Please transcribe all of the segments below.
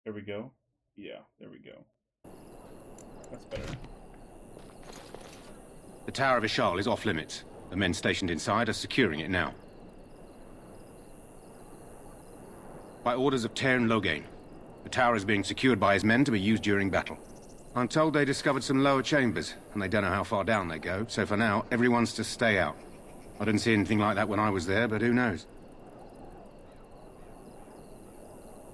There we go. Yeah, there we go. That's better. The Tower of Ishal is off limits. The men stationed inside are securing it now. By orders of Tairn Logain, the tower is being secured by his men to be used during battle. I'm told they discovered some lower chambers, and they don't know how far down they go, so for now, everyone's to stay out. I didn't see anything like that when I was there, but who knows?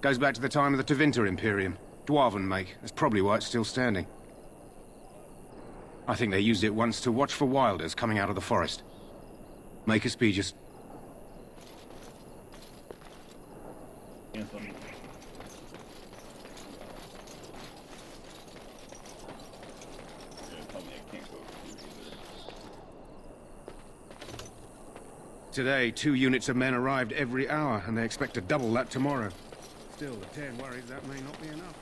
Goes back to the time of the Tevinter Imperium. Dwarven make. That's probably why it's still standing. I think they used it once to watch for wilders coming out of the forest. Make a speedious. Anthem. Tell me I can't go through either. Today, 2 units of men arrived every hour, and they expect to double that tomorrow. Still, the Tairn worries that may not be enough.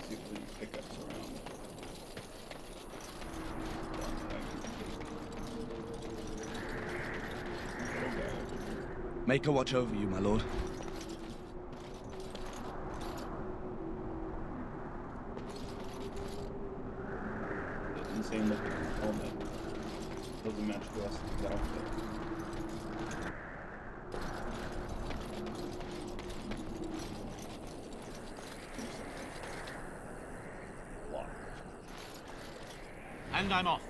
See if there's any pickups around. Make a watch over you, my lord. The insane looking helmet doesn't match the rest of his outfit. And I'm off.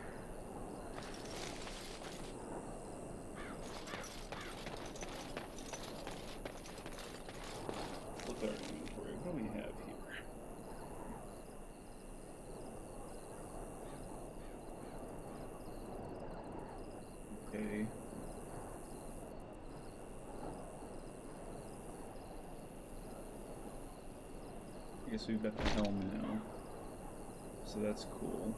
Look at our inventory. What do we have here? Okay. I guess we've got the helm now. So that's cool.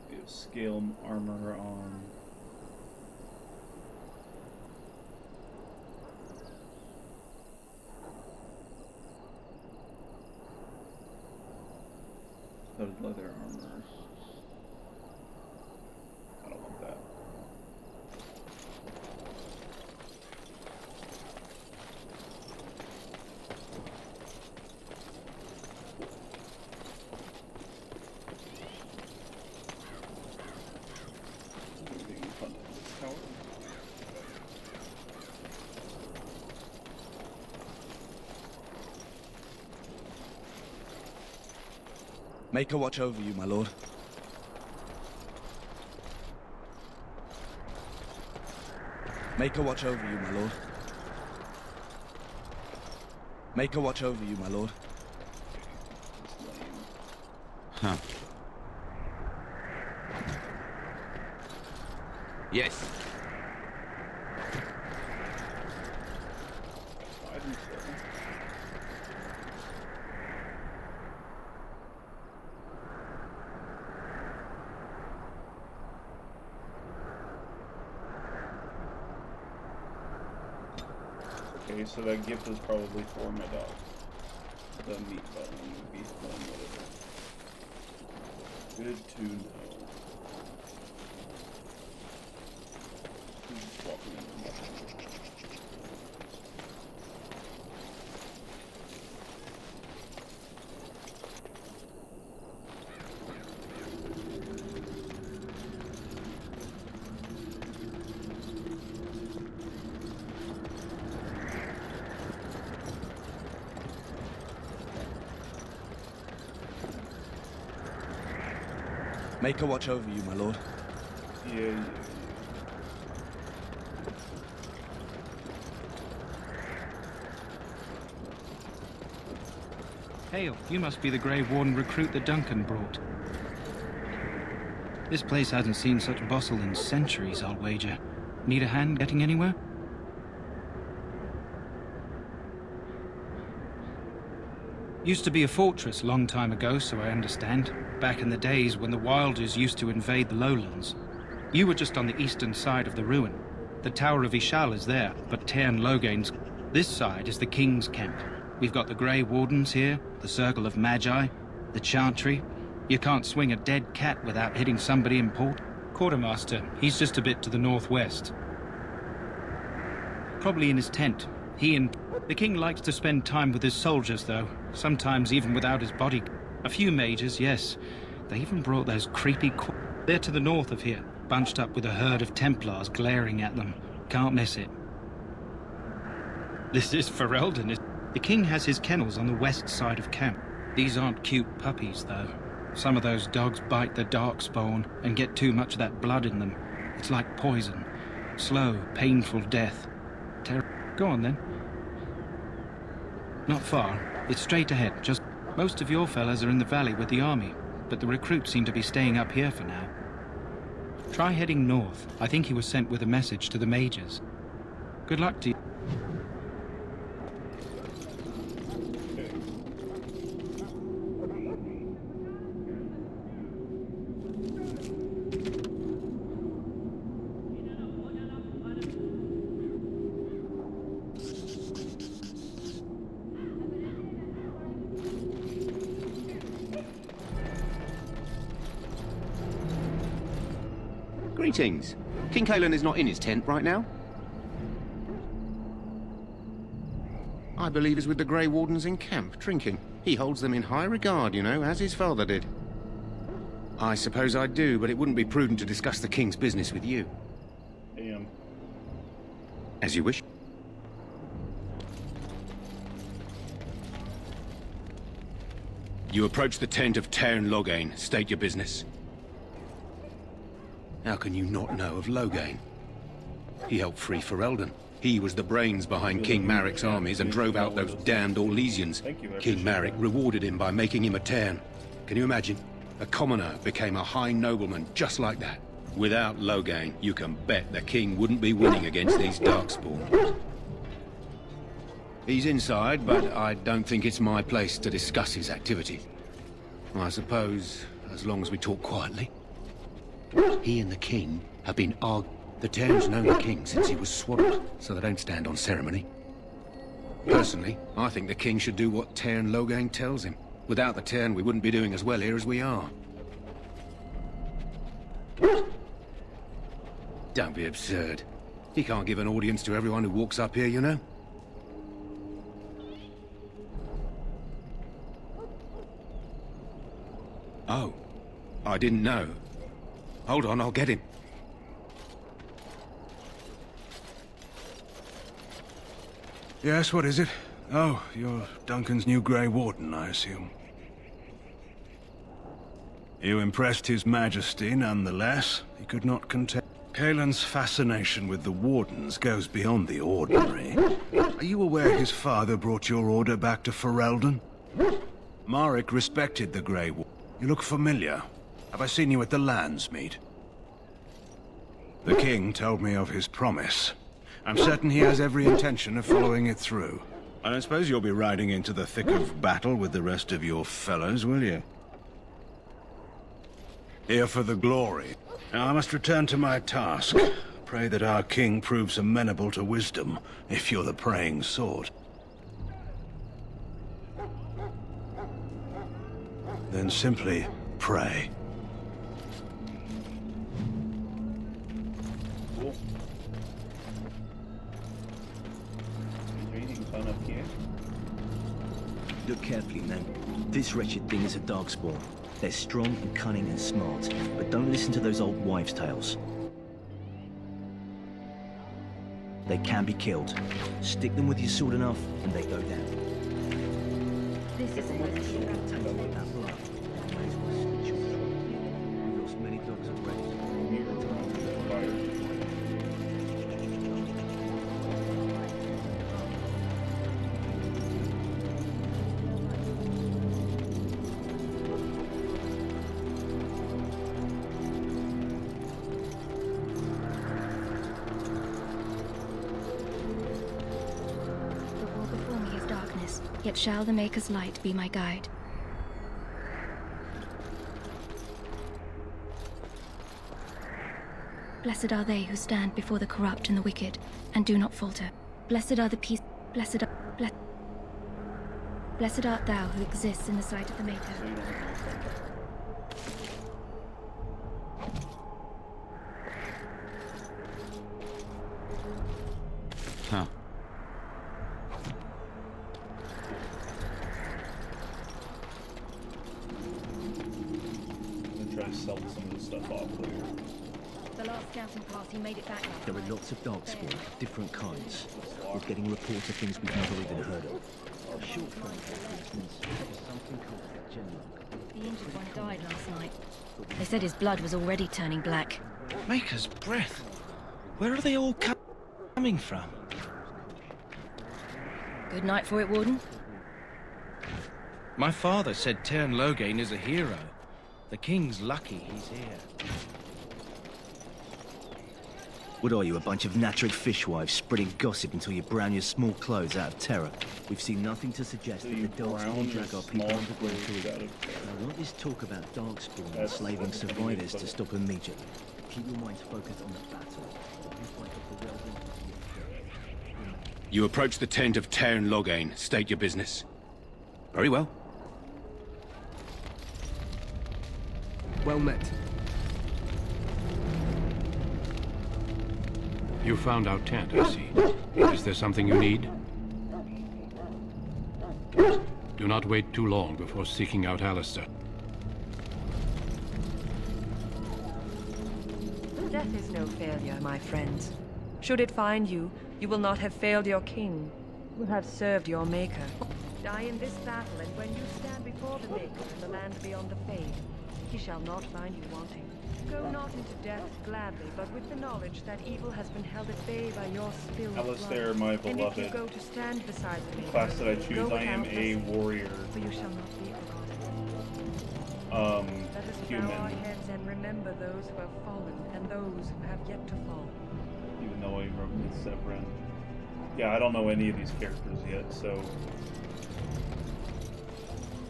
We have scale armor on. Studded leather armor. I don't want that. Make a watch over you, my lord. Make a watch over you, my lord. Make a watch over you, my lord. Huh. Yes. Okay, so that gift is probably for my dog. The meat bone, the beef bone, whatever. Good to know. Just walking in the Make a watch over you, my lord. Yeah. Hail, you must be the Grey Warden recruit that Duncan brought. This place hasn't seen such bustle in centuries, I'll wager. Need a hand getting anywhere? Used to be a fortress long time ago, so I understand. Back in the days when the Wilders used to invade the lowlands. You were just on the eastern side of the ruin. The Tower of Ishal is there, but Tairn Logain's... This side is the King's camp. We've got the Grey Wardens here, the Circle of Magi, the Chantry, You can't swing a dead cat without hitting somebody important. Quartermaster, he's just a bit to the northwest. Probably in his tent. The king likes to spend time with his soldiers, though. Sometimes even without his body. A few mages, yes. They even brought those creepy... They're to the north of here, bunched up with a herd of Templars glaring at them. Can't miss it. This is Ferelden. The king has his kennels on the west side of camp. These aren't cute puppies, though. Some of those dogs bite the darkspawn and get too much of that blood in them. It's like poison. Slow, painful death. Go on, then. Not far. It's straight ahead. Just... Most of your fellas are in the valley with the army, but the recruits seem to be staying up here for now. Try heading north. I think he was sent with a message to the mages. Good luck to you. Greetings. King Kalen is not in his tent right now. I believe he's with the Grey Wardens in camp, drinking. He holds them in high regard, you know, as his father did. I suppose I do, but it wouldn't be prudent to discuss the king's business with you. Damn. As you wish. You approach the tent of Tairn Loghain. State your business. How can you not know of Loghain? He helped free Ferelden. He was the brains behind King Maric's armies and drove out those damned Orlesians. King Maric rewarded him by making him a Tairn. Can you imagine? A commoner became a high nobleman just like that. Without Loghain, you can bet the king wouldn't be winning against these Darkspawn. He's inside, but I don't think it's my place to discuss his activities. I suppose, as long as we talk quietly. He and the king have been arguing. The Tairn's known the king since he was swaddled, so they don't stand on ceremony. Personally, I think the king should do what Tairn Loghain tells him. Without the Tairn, we wouldn't be doing as well here as we are. Don't be absurd. He can't give an audience to everyone who walks up here, you know? Oh, I didn't know. Hold on, I'll get him. Yes, what is it? Oh, you're Duncan's new Grey Warden, I assume. You impressed His Majesty, nonetheless. He could not contain... Kalen's fascination with the Wardens goes beyond the ordinary. Are you aware his father brought your order back to Ferelden? Maric respected the Grey Warden. You look familiar. Have I seen you at the Landsmeet? The king told me of his promise. I'm certain he has every intention of following it through. I don't suppose you'll be riding into the thick of battle with the rest of your fellows, will you? Here for the glory. Now I must return to my task. Pray that our king proves amenable to wisdom, if you're the praying sort. Then simply pray. Cool. Reading fun up here. Look carefully, man. This wretched thing is a darkspawn. They're strong and cunning and smart, but don't listen to those old wives' tales. They can be killed. Stick them with your sword enough, and they go down. This is Take that blood. May as well snitch your throat. We've lost many dogs already. Yet shall the Maker's light be my guide. Blessed are they who stand before the corrupt and the wicked, and do not falter. Blessed are the peace. Blessed art thou who exists in the sight of the Maker. Huh. I'm gonna try to sell some of this stuff off later. The last scouting party made it back last There are night. lots of darkspawn, different kinds. We're getting reports of things we've never even heard of. A short front, for instance, is something called Genlock. The injured one died last night. They said his blood was already turning black. Maker's breath. Where are they all coming from? Good night for it, Warden. My father said Tern Loghain is a hero. The king's lucky he's here. What are you, a bunch of Natric fishwives spreading gossip until you brown your small clothes out of terror? We've seen nothing to suggest So that you the dogs brown will your drag our people small underground clothes to out eat. of terror. I want this talk about darkspawn and That's enslaving the beginning survivors of to it. stop immediately. Keep your minds focused on the battle. You fight off the relevant. You approach the tent of Tern Loghain. State your business. Very well. Well met. You found our tent, I see. Is there something you need? Do not wait too long before seeking out Alistair. Death is no failure, my friends. Should it find you, you will not have failed your king. You will have served your maker. Die in this battle, and when you stand before the maker in the land beyond the Fade, he shall not find you wanting. Go not into death gladly, but with the knowledge that evil has been held at bay by your spilled Alistair, blood. my And if you beloved. go to stand beside the maker, Class that I go choose, I am without a blessing, warrior. for you shall not be forgotten. Let us bow our Human. heads and remember those who have fallen and those who have yet to fall. Even though I wrote with Severin. Yeah, I don't know any of these characters yet, so...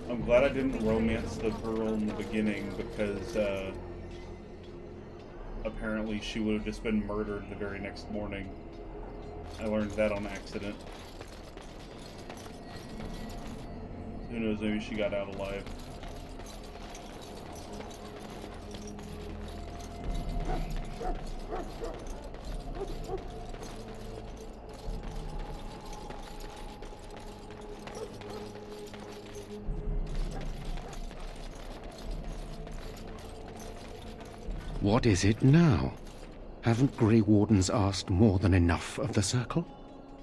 I'm glad I didn't romance the girl in the beginning, because, apparently she would have just been murdered the very next morning. I learned that on accident. Who knows, maybe she got out alive. What is it now? Haven't Grey Wardens asked more than enough of the Circle?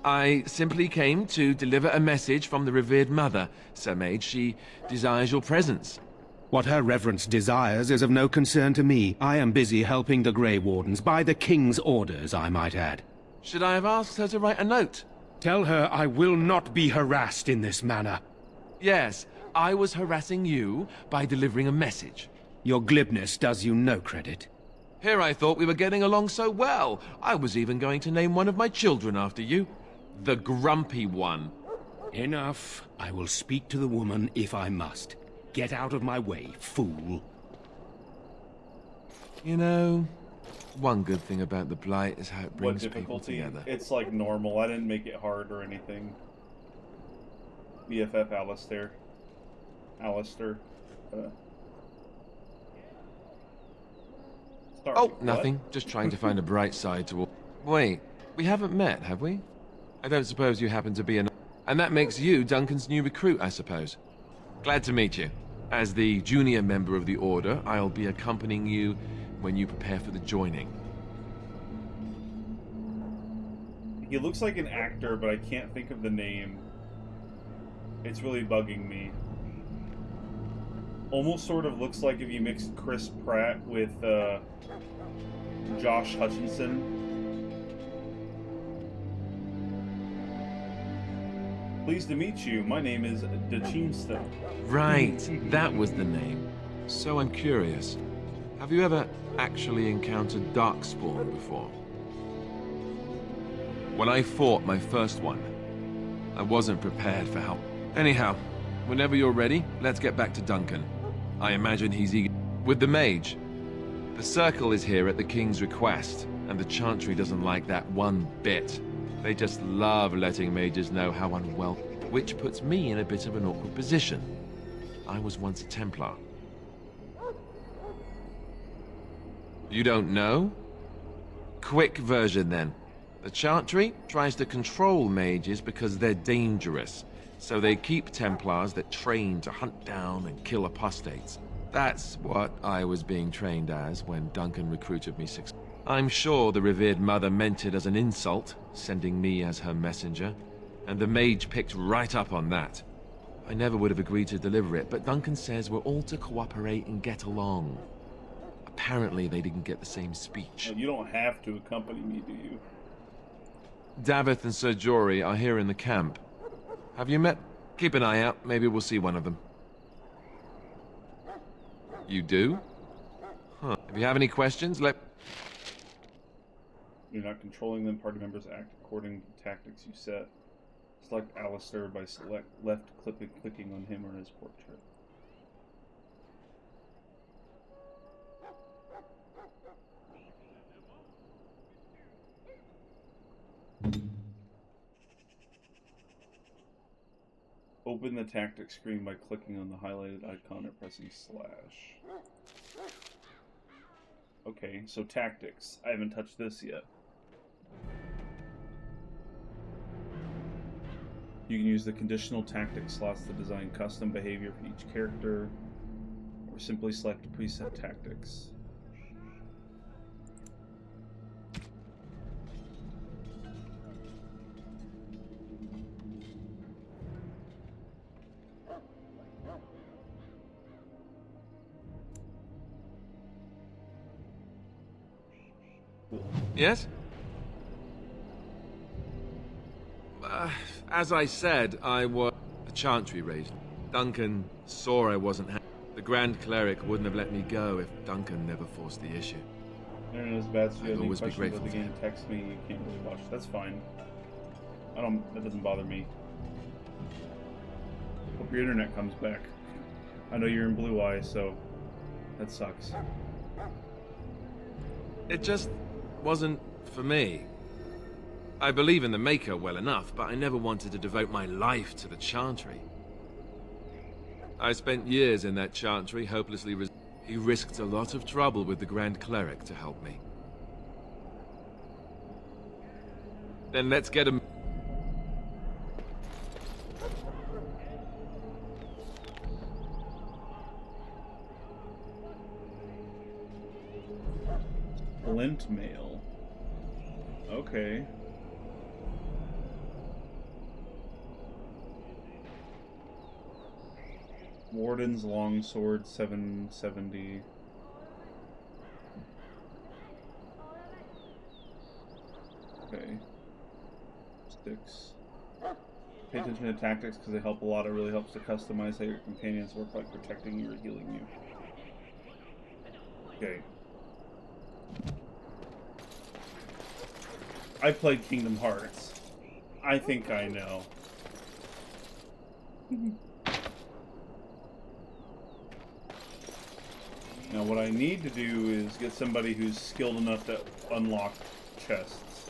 I simply came to deliver a message from the revered mother, Sir Mage. She desires your presence. What her reverence desires is of no concern to me. I am busy helping the Grey Wardens, by the King's orders, I might add. Should I have asked her to write a note? Tell her I will not be harassed in this manner. Yes, I was harassing you by delivering a message. Your glibness does you no credit. Here I thought we were getting along so well. I was even going to name one of my children after you. The Grumpy One. Enough. I will speak to the woman if I must. Get out of my way, fool. You know, one good thing about the Blight is how it What brings people difficulty? together. It's like normal. I didn't make it hard or anything. BFF Alistair. Alistair. Sorry, Oh, what? nothing. Just trying to find a bright side to all. Wait, we haven't met, have we? I don't suppose you happen to be an... And that makes you Duncan's new recruit, I suppose. Glad to meet you. As the junior member of the Order, I'll be accompanying you when you prepare for the joining. He looks like an actor, but I can't think of the name. It's really bugging me. Almost sort of looks like if you mixed Chris Pratt with Josh Hutcherson. Pleased to meet you. My name is HolyCheems. Right, that was the name. So I'm curious. Have you ever actually encountered Darkspawn before? When I fought my first one, I wasn't prepared for how... Anyhow, whenever you're ready, let's get back to Duncan. I imagine he's eager... With the mage. The Circle is here at the King's request, and the Chantry doesn't like that one bit. They just love letting mages know how unwell... Which puts me in a bit of an awkward position. I was once a Templar. You don't know? Quick version then. The Chantry tries to control mages because they're dangerous, so they keep Templars that train to hunt down and kill apostates. That's what I was being trained as when Duncan recruited me I'm sure the revered mother meant it as an insult, sending me as her messenger, and the mage picked right up on that. I never would have agreed to deliver it, but Duncan says we're all to cooperate and get along. Apparently they didn't get the same speech. Well, you don't have to accompany me, do you? Davith and Sir Jory are here in the camp. Have you met? Keep an eye out, maybe we'll see one of them. You do? Huh. If you have any questions, You're not controlling them. Party members act according to tactics you set. Select Alistair by clicking on him or his portrait. Open the tactics screen by clicking on the highlighted icon or pressing slash. Okay, so tactics. I haven't touched this yet. You can use the conditional tactics slots to design custom behavior for each character, or simply select preset tactics. Yes? As I said, I was... The Chantry raised. Duncan saw I wasn't happy. The Grand Cleric wouldn't have let me go if Duncan never forced the issue. Internet is bad, so you have any always be questions about grateful the game, text me, you can't really watch. That's fine. That doesn't bother me. Hope your internet comes back. I know you're in Blue Eye, so that sucks. It just wasn't for me. I believe in the Maker well enough, but I never wanted to devote my life to the Chantry. I spent years in that Chantry, hopelessly He risked a lot of trouble with the Grand Cleric to help me. Then let's get him... Lint mail. Okay. Warden's Longsword 770. Okay. Sticks. Pay attention to tactics because they help a lot. It really helps to customize how your companions work, like protecting you or healing you. Okay. I played Kingdom Hearts. I think I know. Now what I need to do is get somebody who's skilled enough to unlock chests.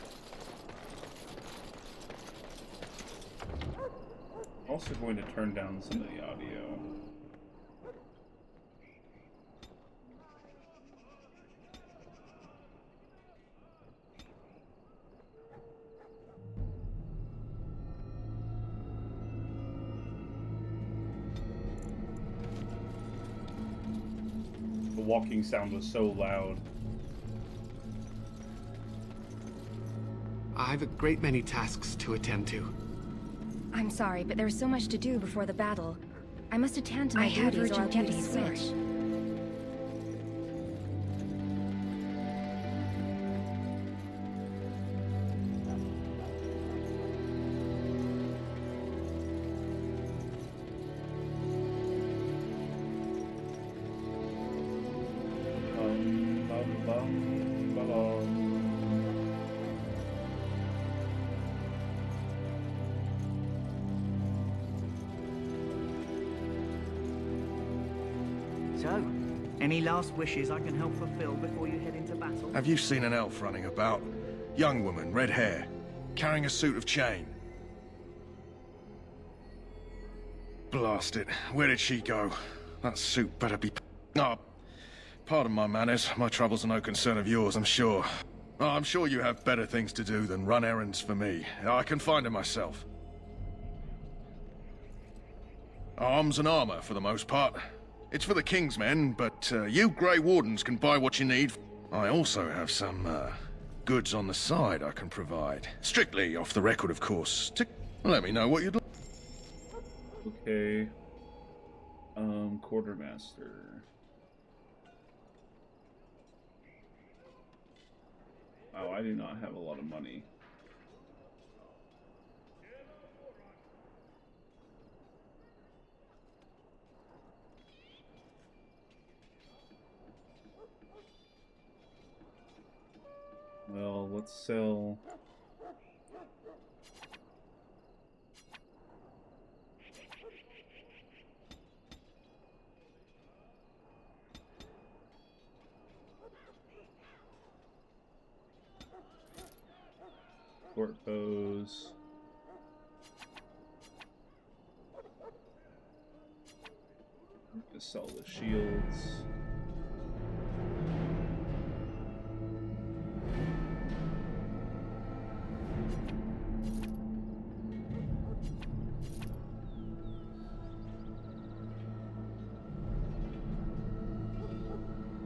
Also going to turn down some of the audio. The walking sound was so loud. I've a great many tasks to attend to. I'm sorry, but there's so much to do before the battle. I must attend to my duties or I'll get a switch. So, any last wishes I can help fulfill before you head into battle? Have you seen an elf running about? Young woman, red hair, carrying a suit of chain. Blast it. Where did she go? That suit better be... No. Pardon my manners. My troubles are no concern of yours, I'm sure. Oh, I'm sure you have better things to do than run errands for me. I can find them myself. Arms and armor, for the most part. It's for the King's men, but you Grey Wardens can buy what you need. I also have some goods on the side I can provide. Strictly off the record, of course. Let me know what you'd like. Okay. Quartermaster. Oh, I do not have a lot of money. Well, let's sell. Short bows. Just sell the shields.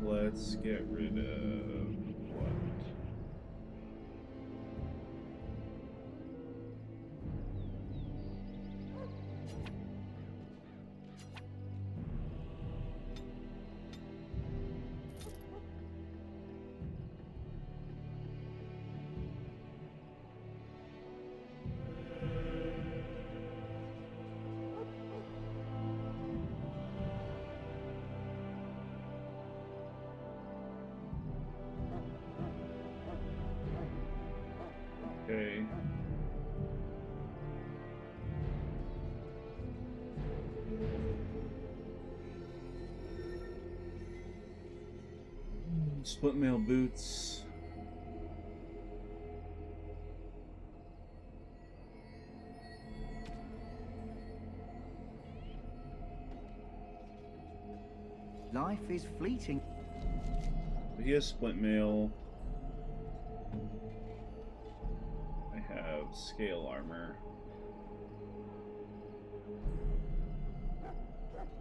Let's get rid of what? Okay. Split mail boots. Life is fleeting. He has split mail. I have scale armor.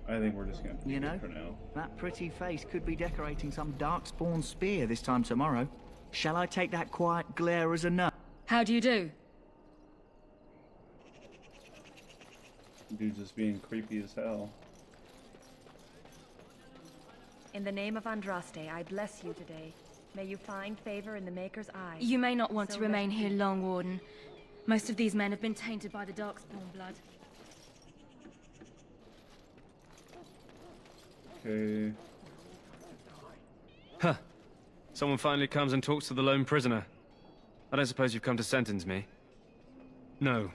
I think we're just gonna keep it for now. That pretty face could be decorating some darkspawn spear this time tomorrow. Shall I take that quiet glare as a no? How do you do? Dude's just being creepy as hell. In the name of Andraste, I bless you today. May you find favor in the Maker's eyes. You may not want to remain here long, Warden. Most of these men have been tainted by the Darkspawn blood. Okay. Huh. Someone finally comes and talks to the lone prisoner. I don't suppose you've come to sentence me? No.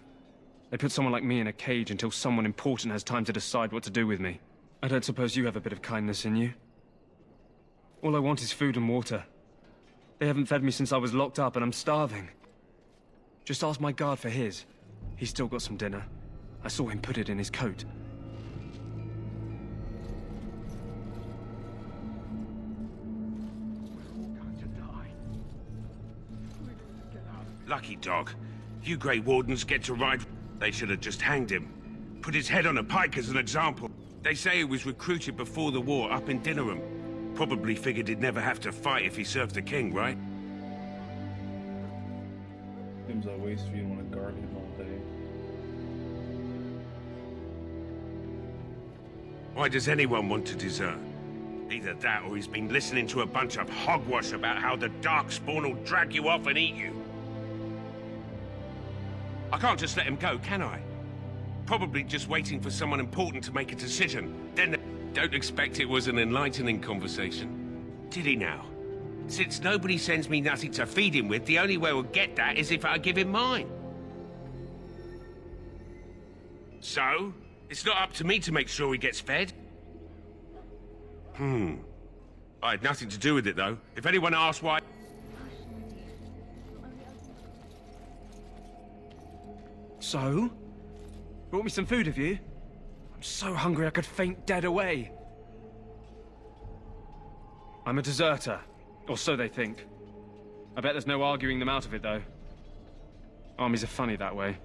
They put someone like me in a cage until someone important has time to decide what to do with me. I don't suppose you have a bit of kindness in you? All I want is food and water. They haven't fed me since I was locked up and I'm starving. Just ask my guard for his. He's still got some dinner. I saw him put it in his coat. Lucky dog. You Grey Wardens get to ride. They should have just hanged him. Put his head on a pike as an example. They say he was recruited before the war up in Dinnerham. Probably figured he'd never have to fight if he served the king, right? Seems a waste for you to want to guard him all day. Why does anyone want to desert? Either that or he's been listening to a bunch of hogwash about how the Darkspawn will drag you off and eat you. I can't just let him go, can I? Probably just waiting for someone important to make a decision. Then don't expect it was an enlightening conversation. Did he now? Since nobody sends me nothing to feed him with, the only way we'll get that is if I give him mine. So, it's not up to me to make sure he gets fed? I had nothing to do with it, though. If anyone asks why... So? Brought me some food, have you? I'm so hungry I could faint dead away. I'm a deserter. Or so they think. I bet there's no arguing them out of it, though. Armies are funny that way.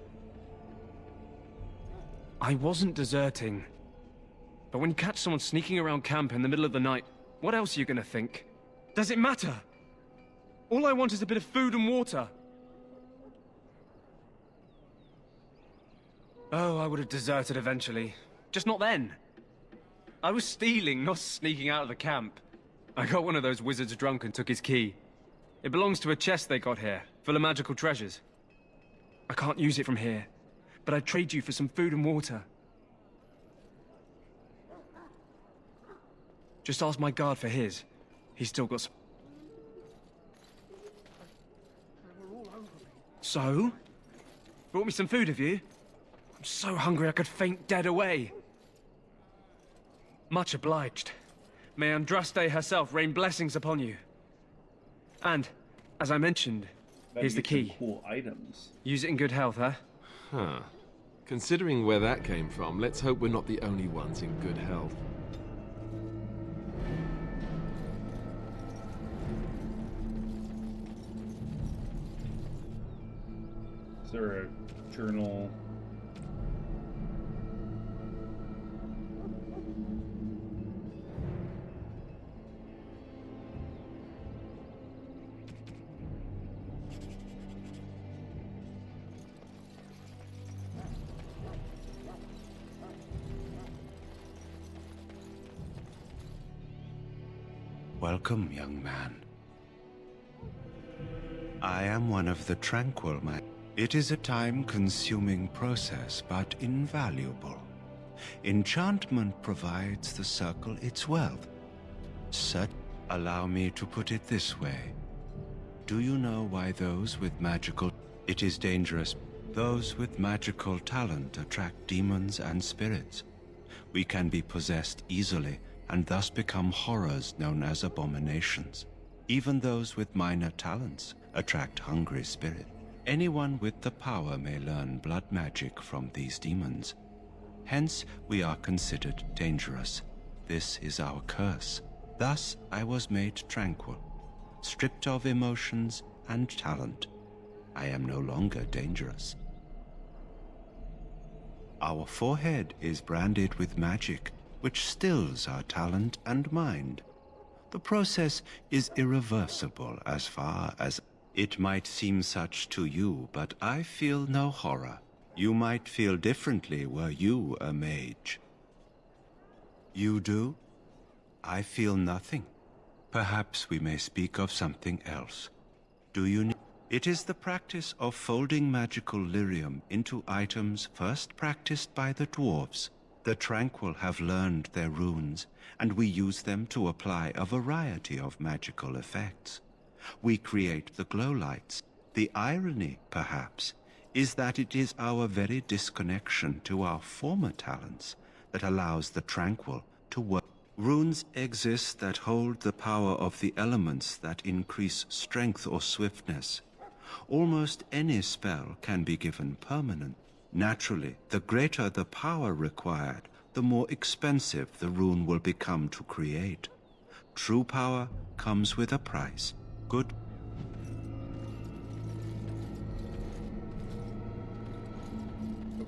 I wasn't deserting. But when you catch someone sneaking around camp in the middle of the night, what else are you gonna think? Does it matter? All I want is a bit of food and water. Oh, I would have deserted eventually. Just not then. I was stealing, not sneaking out of the camp. I got one of those wizards drunk and took his key. It belongs to a chest they got here, full of magical treasures. I can't use it from here, but I'd trade you for some food and water. Just ask my guard for his. He's still got some... So? Brought me some food, have you? I'm so hungry I could faint dead away. Much obliged. May Andraste herself rain blessings upon you. And, as I mentioned, here's the key. Cool items. Use it in good health, huh? Huh. Considering where that came from, let's hope we're not the only ones in good health. Is there a journal? Welcome, young man. I am one of the Tranquil men. It is a time-consuming process, but invaluable. Enchantment provides the circle its wealth. Allow me to put it this way. Do you know why those with magical... It is dangerous. Those with magical talent attract demons and spirits. We can be possessed easily, and thus become horrors known as abominations. Even those with minor talents attract hungry spirits. Anyone with the power may learn blood magic from these demons. Hence, we are considered dangerous. This is our curse. Thus, I was made tranquil, stripped of emotions and talent. I am no longer dangerous. Our forehead is branded with magic, which stills our talent and mind. The process is irreversible as far as it might seem such to you, but I feel no horror. You might feel differently were you a mage. You do? I feel nothing. Perhaps we may speak of something else. Do you? It is the practice of folding magical lyrium into items first practiced by the dwarves. The Tranquil have learned their runes, and we use them to apply a variety of magical effects. We create the glow lights. The irony, perhaps, is that it is our very disconnection to our former talents that allows the Tranquil to work. Runes exist that hold the power of the elements that increase strength or swiftness. Almost any spell can be given permanent. Naturally, the greater the power required, the more expensive the rune will become to create. True power comes with a price. Good.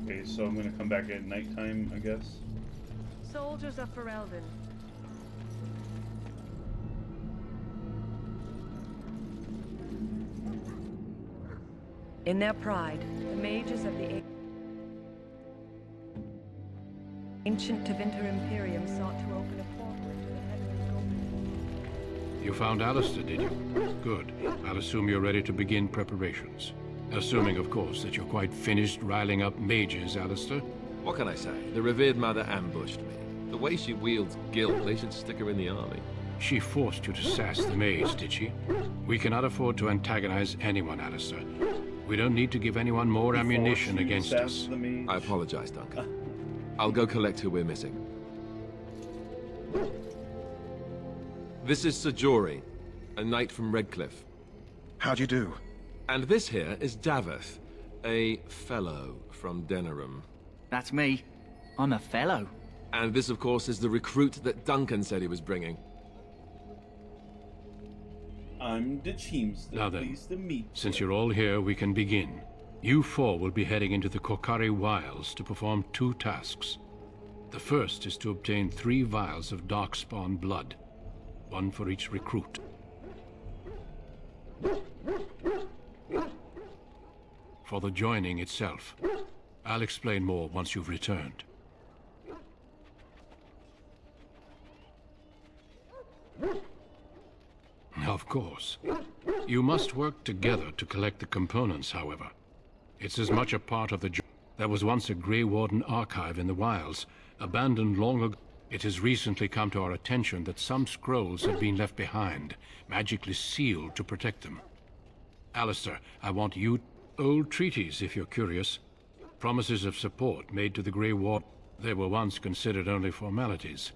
Okay, so I'm gonna come back at nighttime, I guess. Soldiers of Ferelden. In their pride, the mages of the ancient Tevinter Imperium sought to open a portal into the heavenly golden. You found Alistair, did you? Good. I'll assume you're ready to begin preparations. Assuming, of course, that you're quite finished riling up mages, Alistair. What can I say? The revered mother ambushed me. The way she wields guilt, they should stick her in the army. She forced you to sass the maids, did she? We cannot afford to antagonize anyone, Alistair. We don't need to give anyone more ammunition against us. I apologize, Duncan. I'll go collect who we're missing. This is Sir Jory, a knight from Redcliffe. How do you do? And this here is Daveth, a fellow from Denerim. That's me. I'm a fellow. And this, of course, is the recruit that Duncan said he was bringing. I'm HolyCheems. Now then, Pleased to meet since you. you're all here, we can begin. You four will be heading into the Kokari Wilds to perform 2 tasks. The first is to obtain 3 vials of Darkspawn blood, 1 for each recruit. For the joining itself, I'll explain more once you've returned. Of course. You must work together to collect the components, however. It's as much a part of the job. There was once a Grey Warden archive in the wilds, abandoned long ago. It has recently come to our attention that some scrolls have been left behind, magically sealed to protect them. Alistair, I want you... Old treaties, if you're curious. Promises of support made to the Grey Warden. They were once considered only formalities.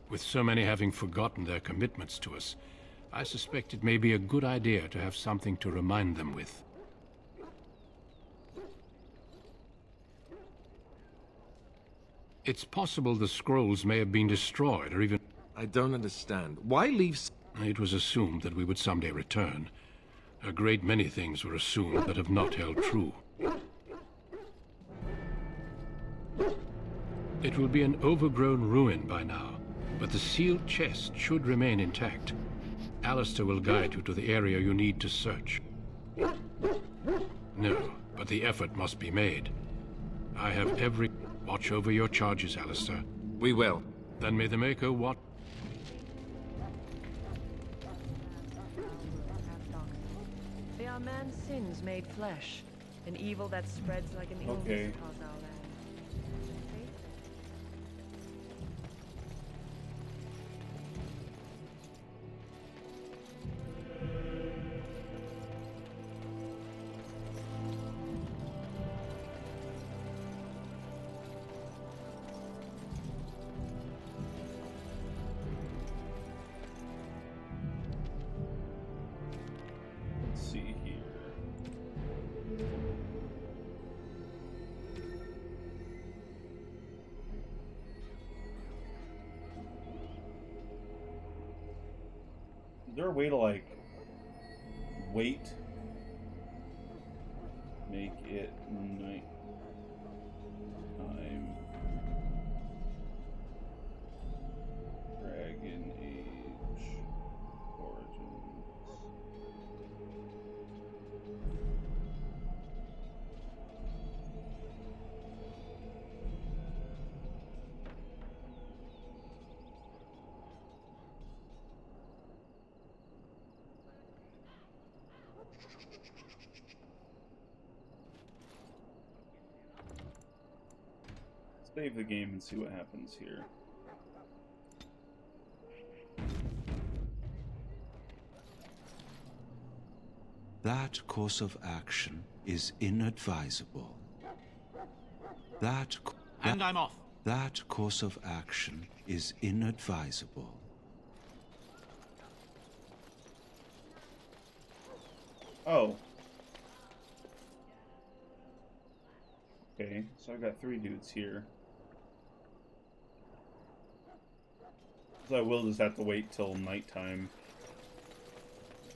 With so many having forgotten their commitments to us, I suspect it may be a good idea to have something to remind them with. It's possible the scrolls may have been destroyed, or even... I don't understand. Why leave... It was assumed that we would someday return. A great many things were assumed that have not held true. It will be an overgrown ruin by now, but the sealed chest should remain intact. Alistair will guide you to the area you need to search. No, but the effort must be made. I have every... Watch over your charges, Alistair. We will. Then may the Maker watch... They are man's sins made flesh, an evil that spreads like an illness across our land. Let's see here. Is there a way to, like, wait? Make it night time. Dragon Age Origins. Save the game and see what happens here. That course of action is inadvisable. And I'm off. That course of action is inadvisable. Oh. Okay, so I've got 3 dudes here. So I will just have to wait till nighttime.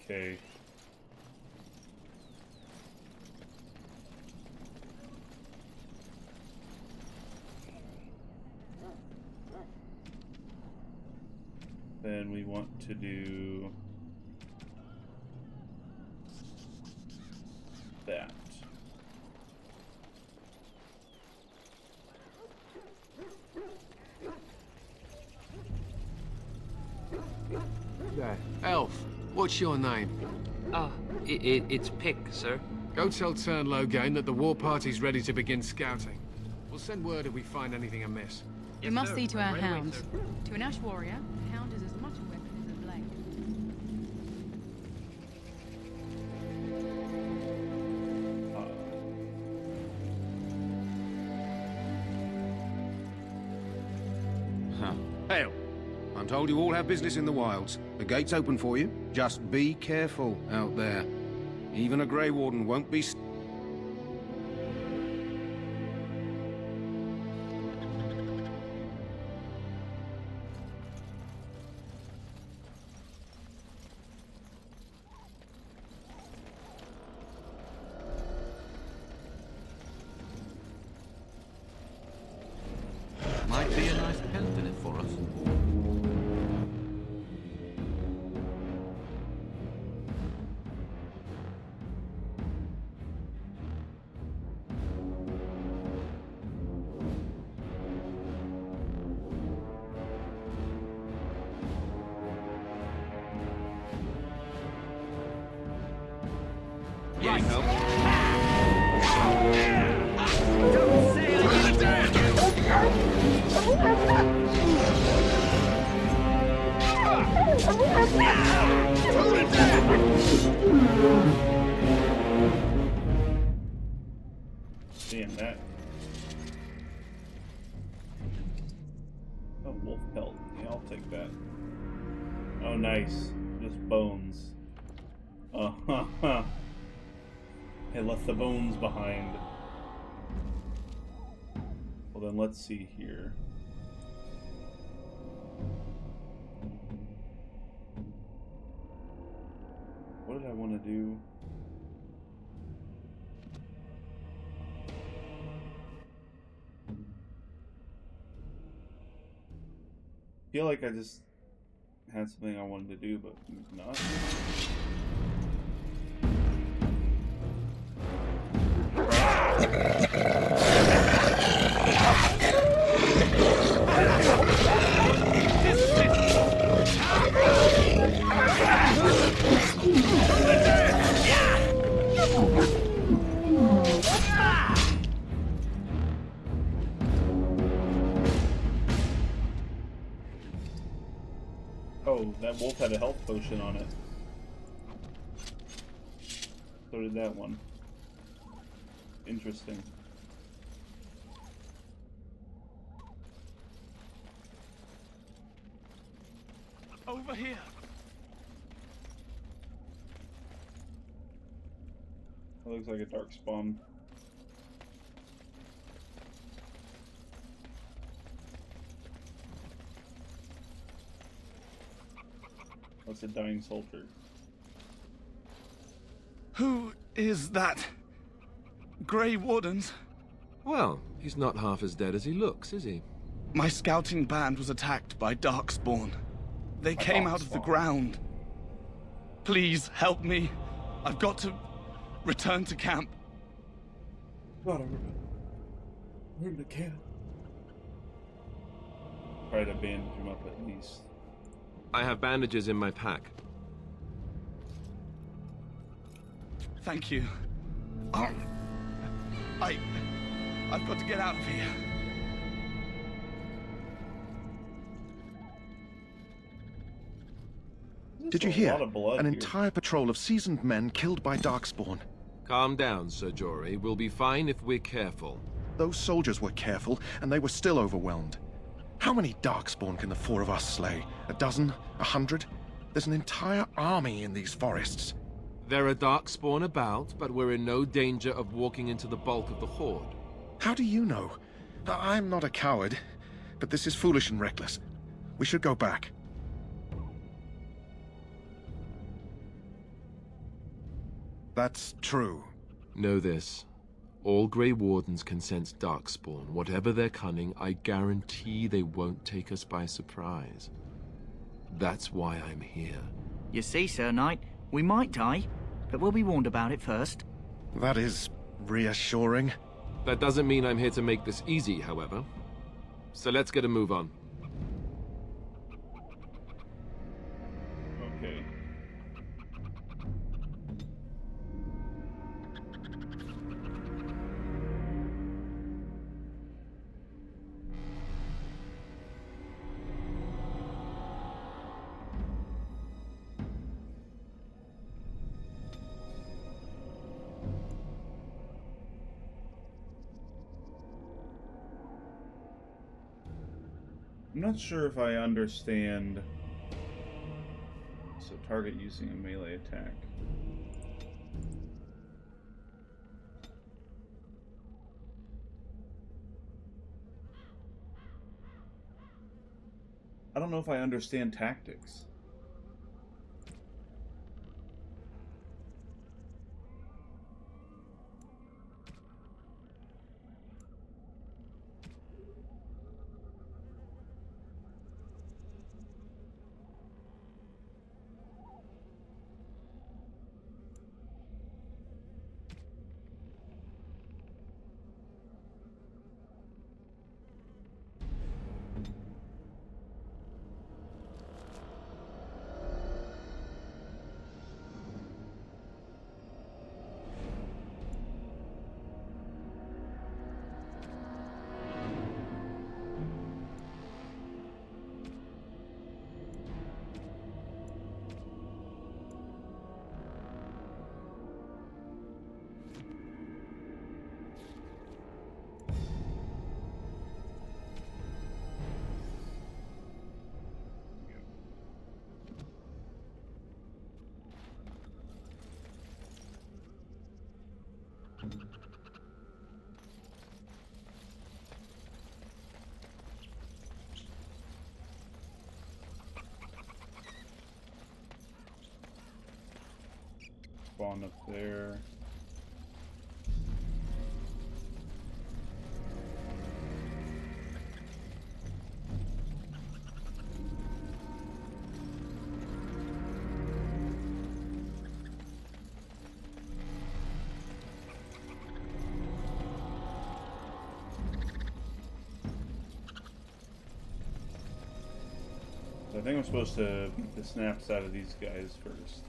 Okay. Then we want to do that. There. Elf, what's your name? It's Pick, sir. Go tell Turn Logain that the war party's ready to begin scouting. We'll send word if we find anything amiss. We must see to our hounds. To an Ash warrior, a hound is as much a weapon as a blade. Hell, I'm told you all have business in the wilds. The gate's open for you. Just be careful out there. Even a Grey Warden won't be... getting help. Don't say I Seeing that. Oh, wolf pelt. Yeah, I'll take that. Oh, nice. Just bones. Uh-huh. It left the bones behind. Well, then let's see here. What did I want to do? I feel like I just had something I wanted to do, but not. Oh, that wolf had a health potion on it. So did that one. Interesting. Over here. That looks like a dark spawn. That's a dying soldier. Who is that? Grey Wardens? Well, he's not half as dead as he looks, is he? My scouting band was attacked by Darkspawn. They came out of the ground. Please help me. I've got to return to camp. Gotta return to camp. Try to bandage him up at least. I have bandages in my pack. Thank you. I've got to get out of here. Did you hear? An entire patrol of seasoned men killed by Darkspawn. Calm down, Sir Jory. We'll be fine if we're careful. Those soldiers were careful, and they were still overwhelmed. How many Darkspawn can the four of us slay? A dozen? 100? There's an entire army in these forests. There are Darkspawn about, but we're in no danger of walking into the bulk of the Horde. How do you know? I'm not a coward, but this is foolish and reckless. We should go back. That's true. Know this. All Grey Wardens can sense Darkspawn. Whatever their cunning, I guarantee they won't take us by surprise. That's why I'm here. You see, Sir Knight, we might die, but we'll be warned about it first. That is reassuring. That doesn't mean I'm here to make this easy, however. So let's get a move on. Okay. I'm not sure if I understand. So target using a melee attack. I don't know if I understand tactics. spawn up there. I think I'm supposed to beat the snaps out of these guys first.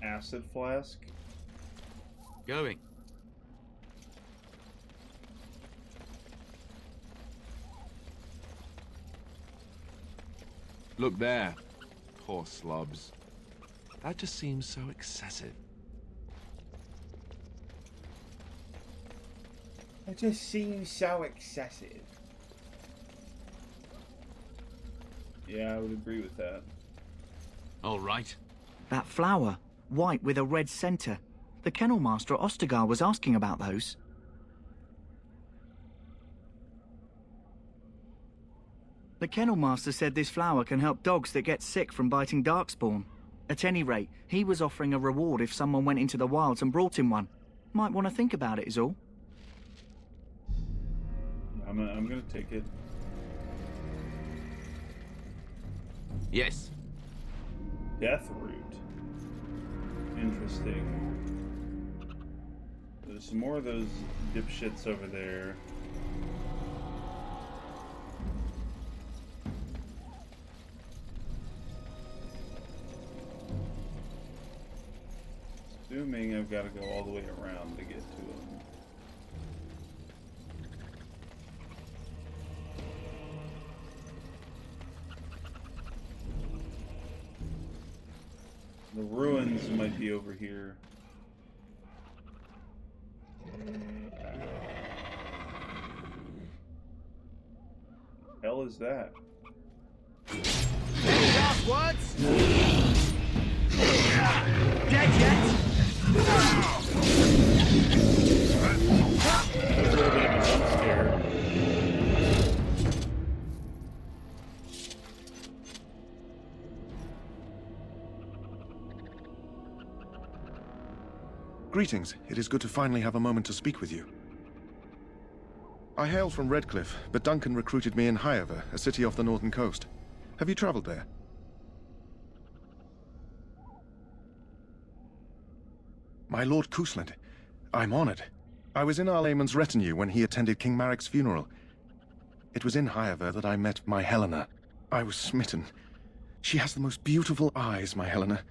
Acid flask. Going. Look there. Poor slobs. That just seems so excessive. It just seems so excessive. Yeah, I would agree with that. All right. That flower, white with a red center. The kennel master at Ostagar was asking about those. The kennel master said this flower can help dogs that get sick from biting darkspawn. At any rate, he was offering a reward if someone went into the wilds and brought him one. Might want to think about it is all. I'm gonna take it. Yes. Death root. Interesting. There's some more of those dipshits over there. Assuming I've got to go all the way around to get to them. The ruins might be over here. Hell is that? What? Dead yet? That was a little bit of a jump scare. Greetings. It is good to finally have a moment to speak with you. I hail from Redcliffe, but Duncan recruited me in Highover, a city off the northern coast. Have you traveled there? My Lord Cousland, I'm honored. I was in Arlayman's retinue when he attended King Maric's funeral. It was in Highover that I met my Helena. I was smitten. She has the most beautiful eyes, my Helena.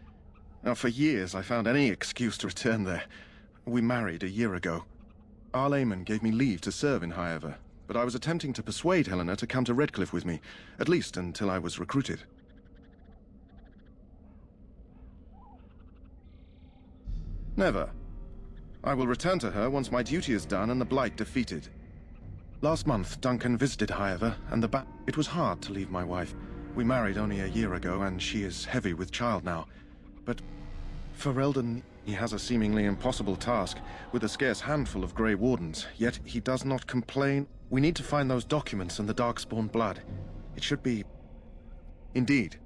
Now, for years, I found any excuse to return there. We married a year ago. Arlayman gave me leave to serve in Highover, but I was attempting to persuade Helena to come to Redcliffe with me, at least until I was recruited. Never. I will return to her once my duty is done and the Blight defeated. Last month, Duncan visited Highover, and it was hard to leave my wife. We married only a year ago, and she is heavy with child now. But Ferelden... He has a seemingly impossible task, with a scarce handful of Grey Wardens, yet he does not complain. We need to find those documents and the Darkspawn blood. It should be... Indeed.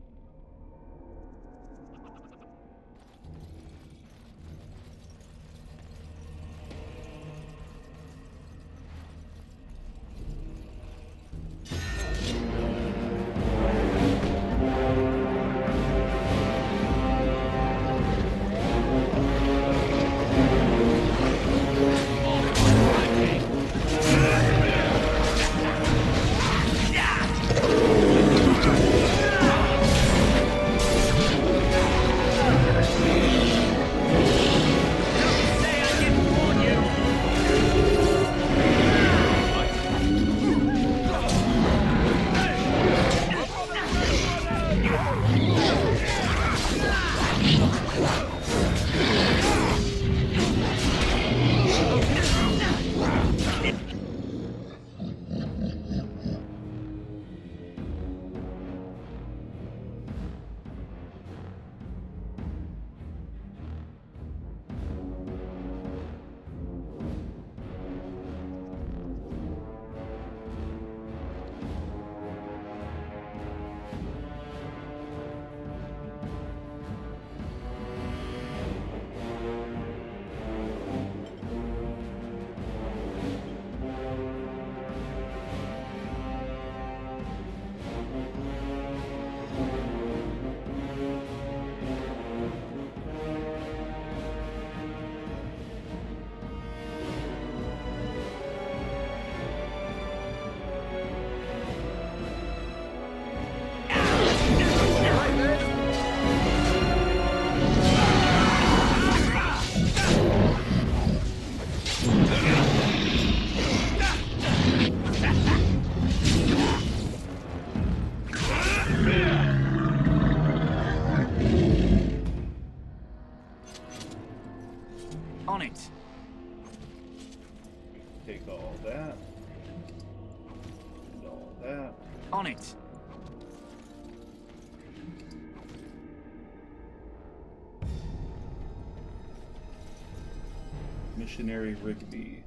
On it. Take all that. And all that. On it. Missionary Rigby.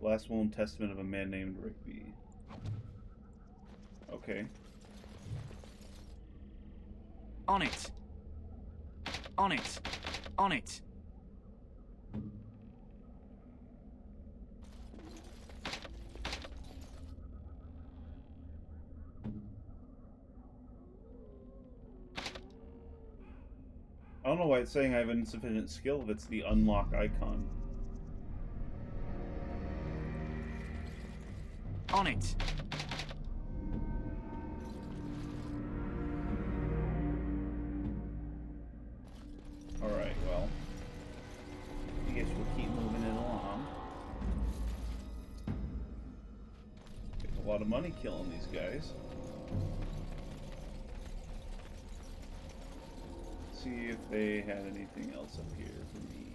Last will and testament of a man named Rigby. Okay. On it. On it. On it. I don't know why it's saying I have insufficient skill if it's the unlock icon. On it. Alright, well. I guess we'll keep moving it along. Getting a lot of money killing these guys. See if they had anything else up here for me.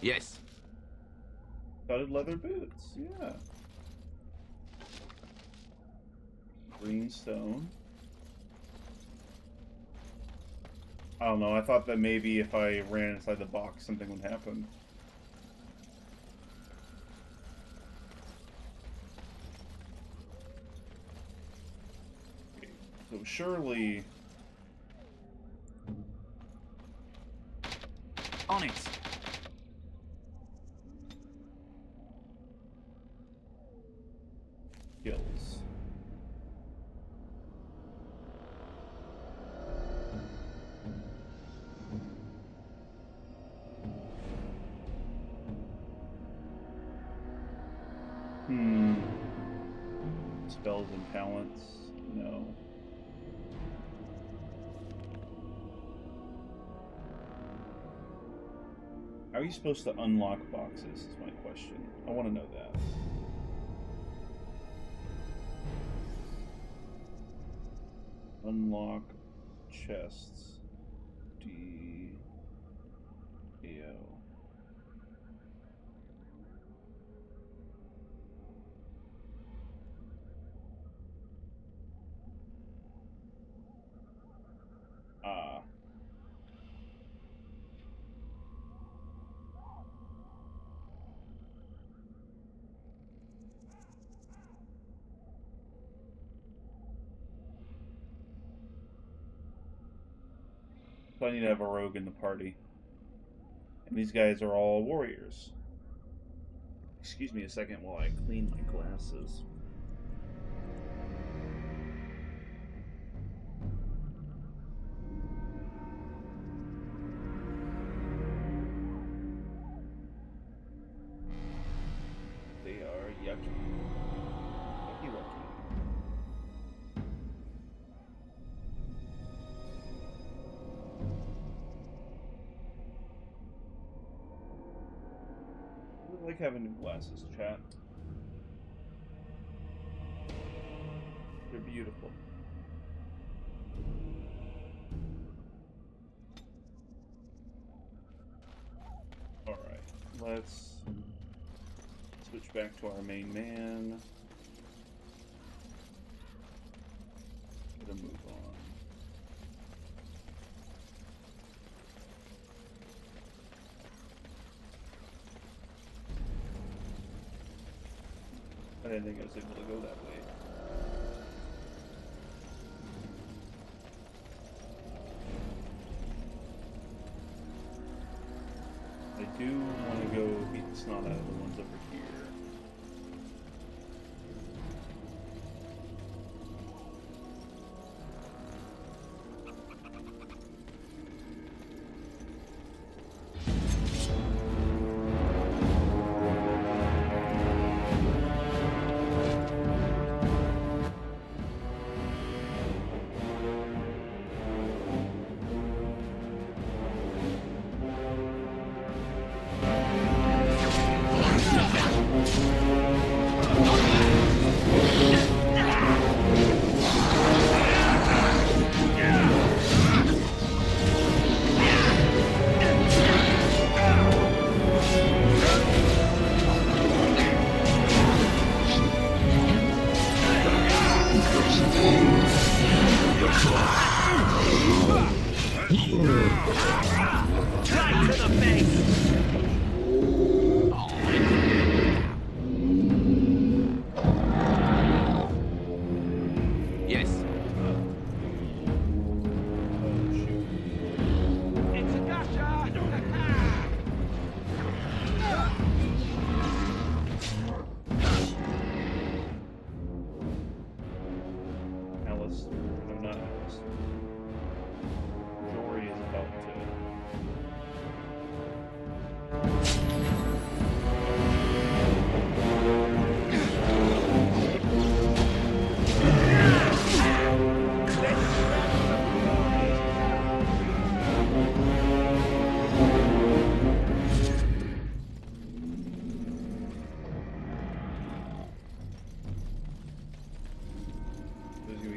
Yes. Studded leather boots, yeah. Green stone. I don't know, I thought that maybe if I ran inside the box something would happen. Okay, so surely... On it. Skills. Spells and talents? No. How are you supposed to unlock boxes is my question. I want to know that. Unlock chests. D-A-O. So I need to have a rogue in the party. And these guys are all warriors. Excuse me a second while I clean my glasses. They are yucky. Yucky wucky. I like having new glasses, chat. They're beautiful. Alright, let's switch back to our main man. Gonna move on. I didn't think I was able to go that way. I do want to go beat the snot out of the ones over here.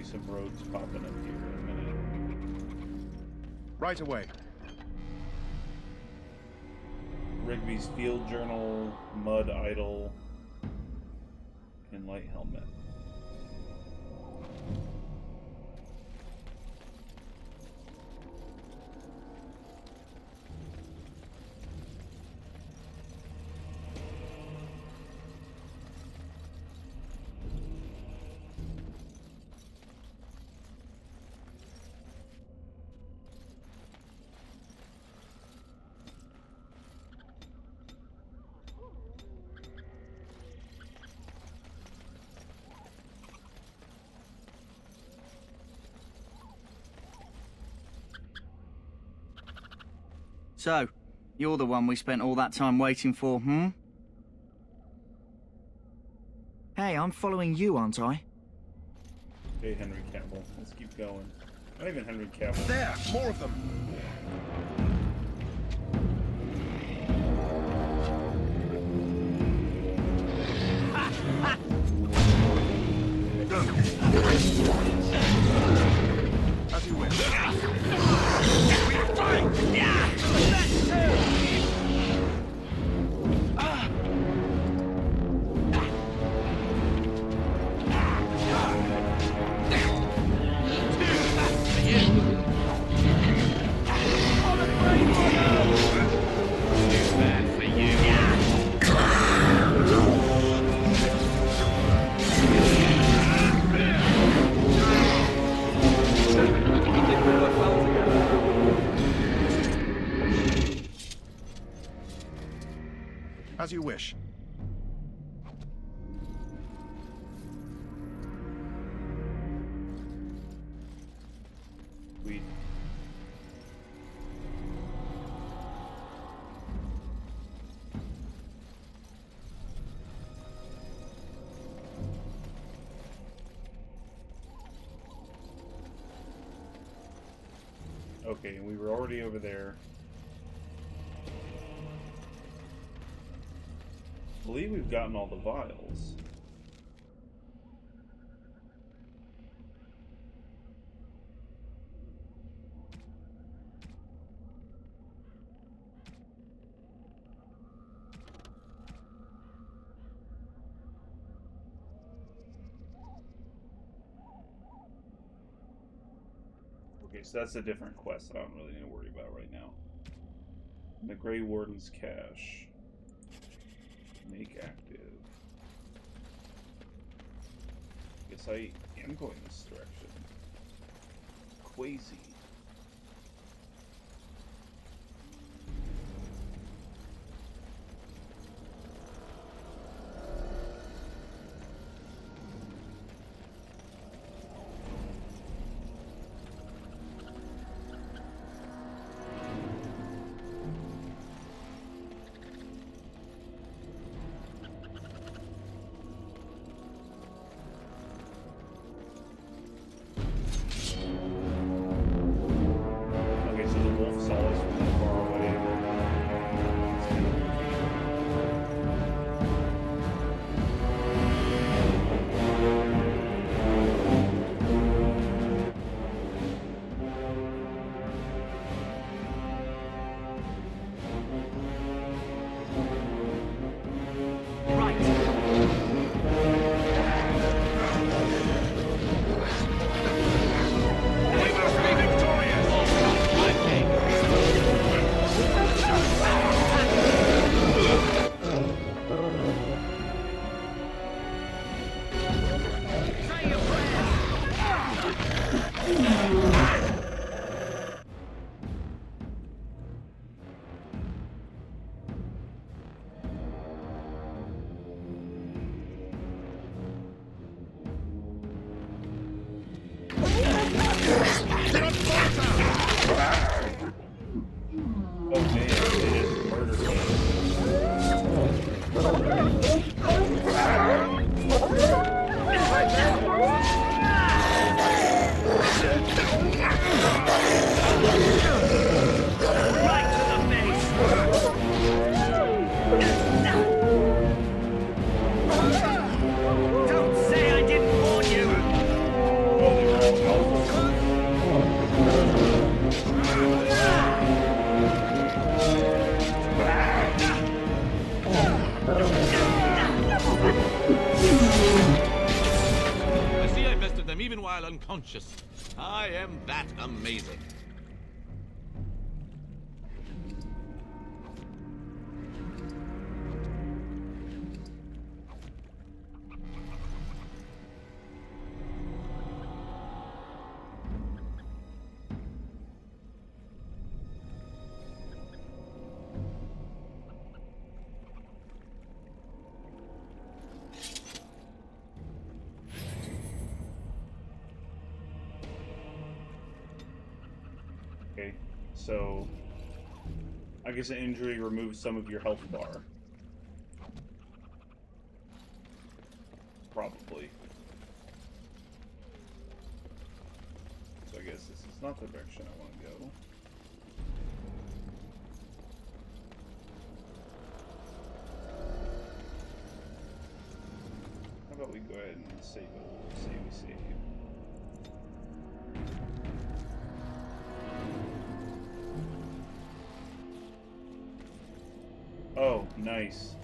Some roads popping up here in a minute. Right away. Rigby's Field Journal, Mud Idol, and Light Helmet. So, you're the one we spent all that time waiting for, hmm? Hey, I'm following you, aren't I? Hey, Henry Cavill. Let's keep going. Not even Henry Cavill. There! More of them! As you wish. We fight! Yeah! Let's go! you wish. Sweet. Okay, and we were already over there. I believe we've gotten all the vials. Okay, so that's a different quest that I don't really need to worry about right now. The Grey Warden's Cache. Make active. Guess I am going this direction. Quasi. Unconscious. I am that amazing. Okay, so I guess an injury removes some of your health bar. Probably. So I guess this is not the direction I want to go. How about we go ahead and save it? We'll say we save. Oh, nice.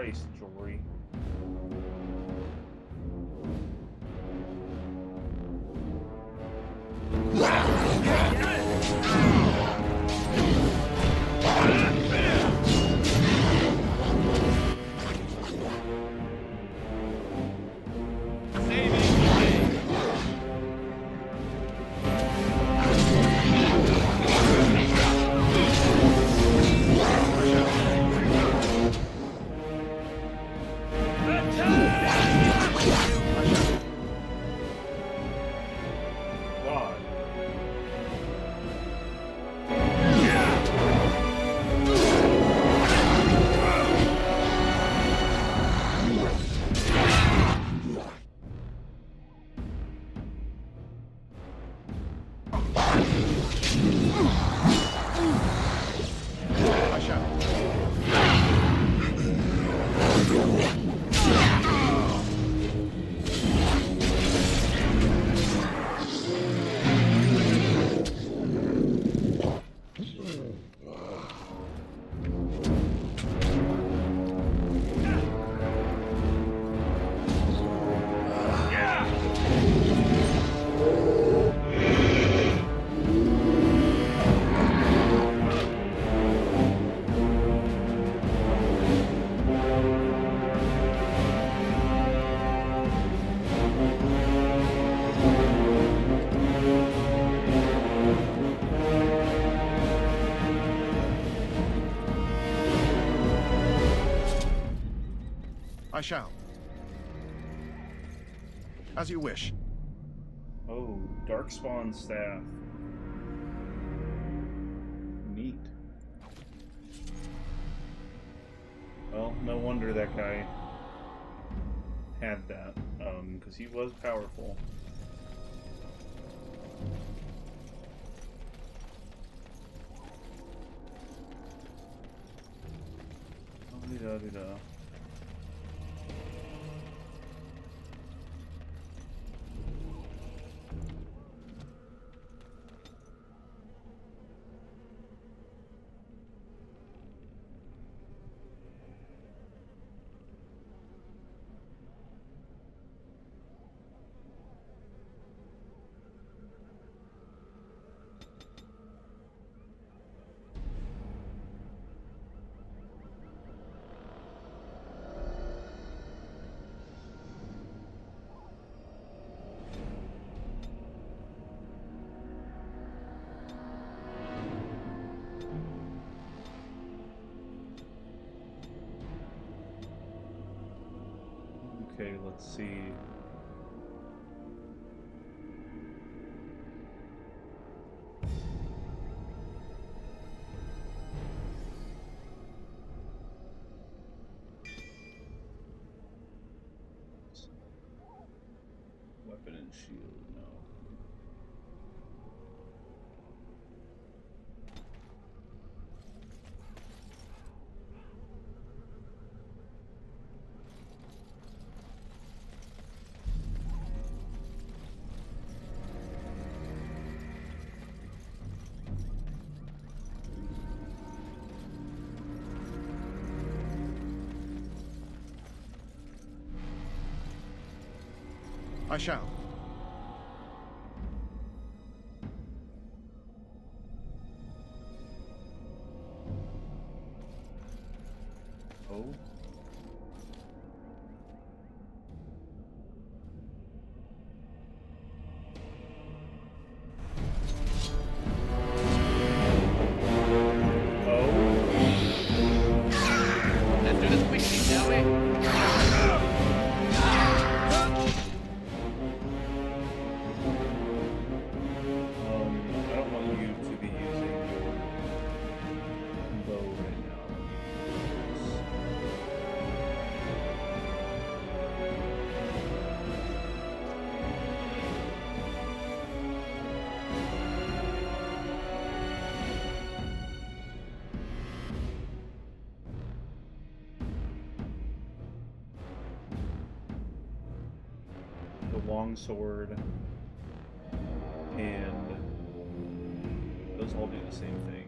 Christ, Jory. I shall. As you wish. Oh, Darkspawn staff. Neat. Well, no wonder that guy had that, because he was powerful. Da-da-da-da. Okay, let's see. Weapon and shield, no. I shall. Oh. Let's do this quickly, shall we? I don't want you to be using your bow right now. The longsword and those all do the same thing.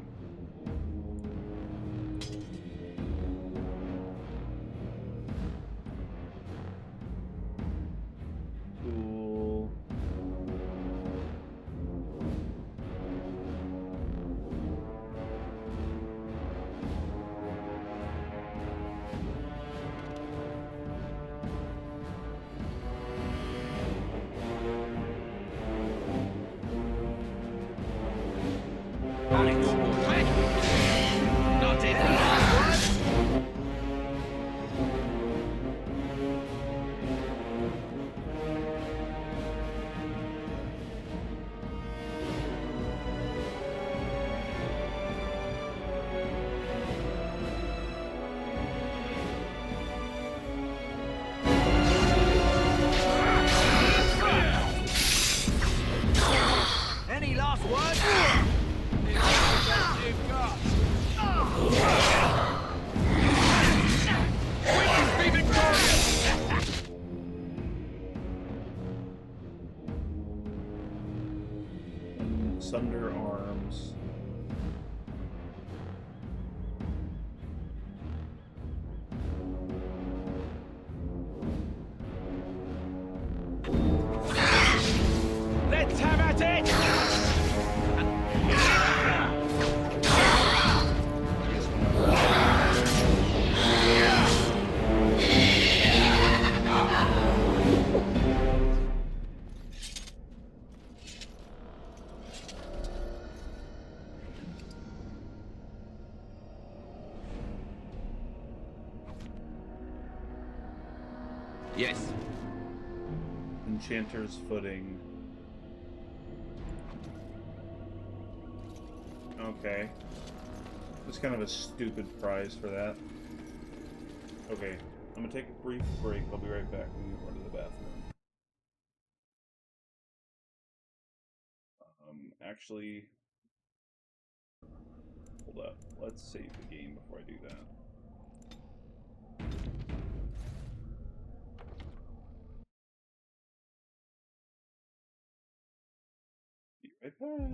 Sunder arms. Let's have at it! Yes. Enchanter's footing. Okay. It's kind of a stupid prize for that. Okay, I'm gonna take a brief break. I'll be right back. I'm gonna run to the bathroom. Actually, hold up. Let's save the game before I do that. Be right back.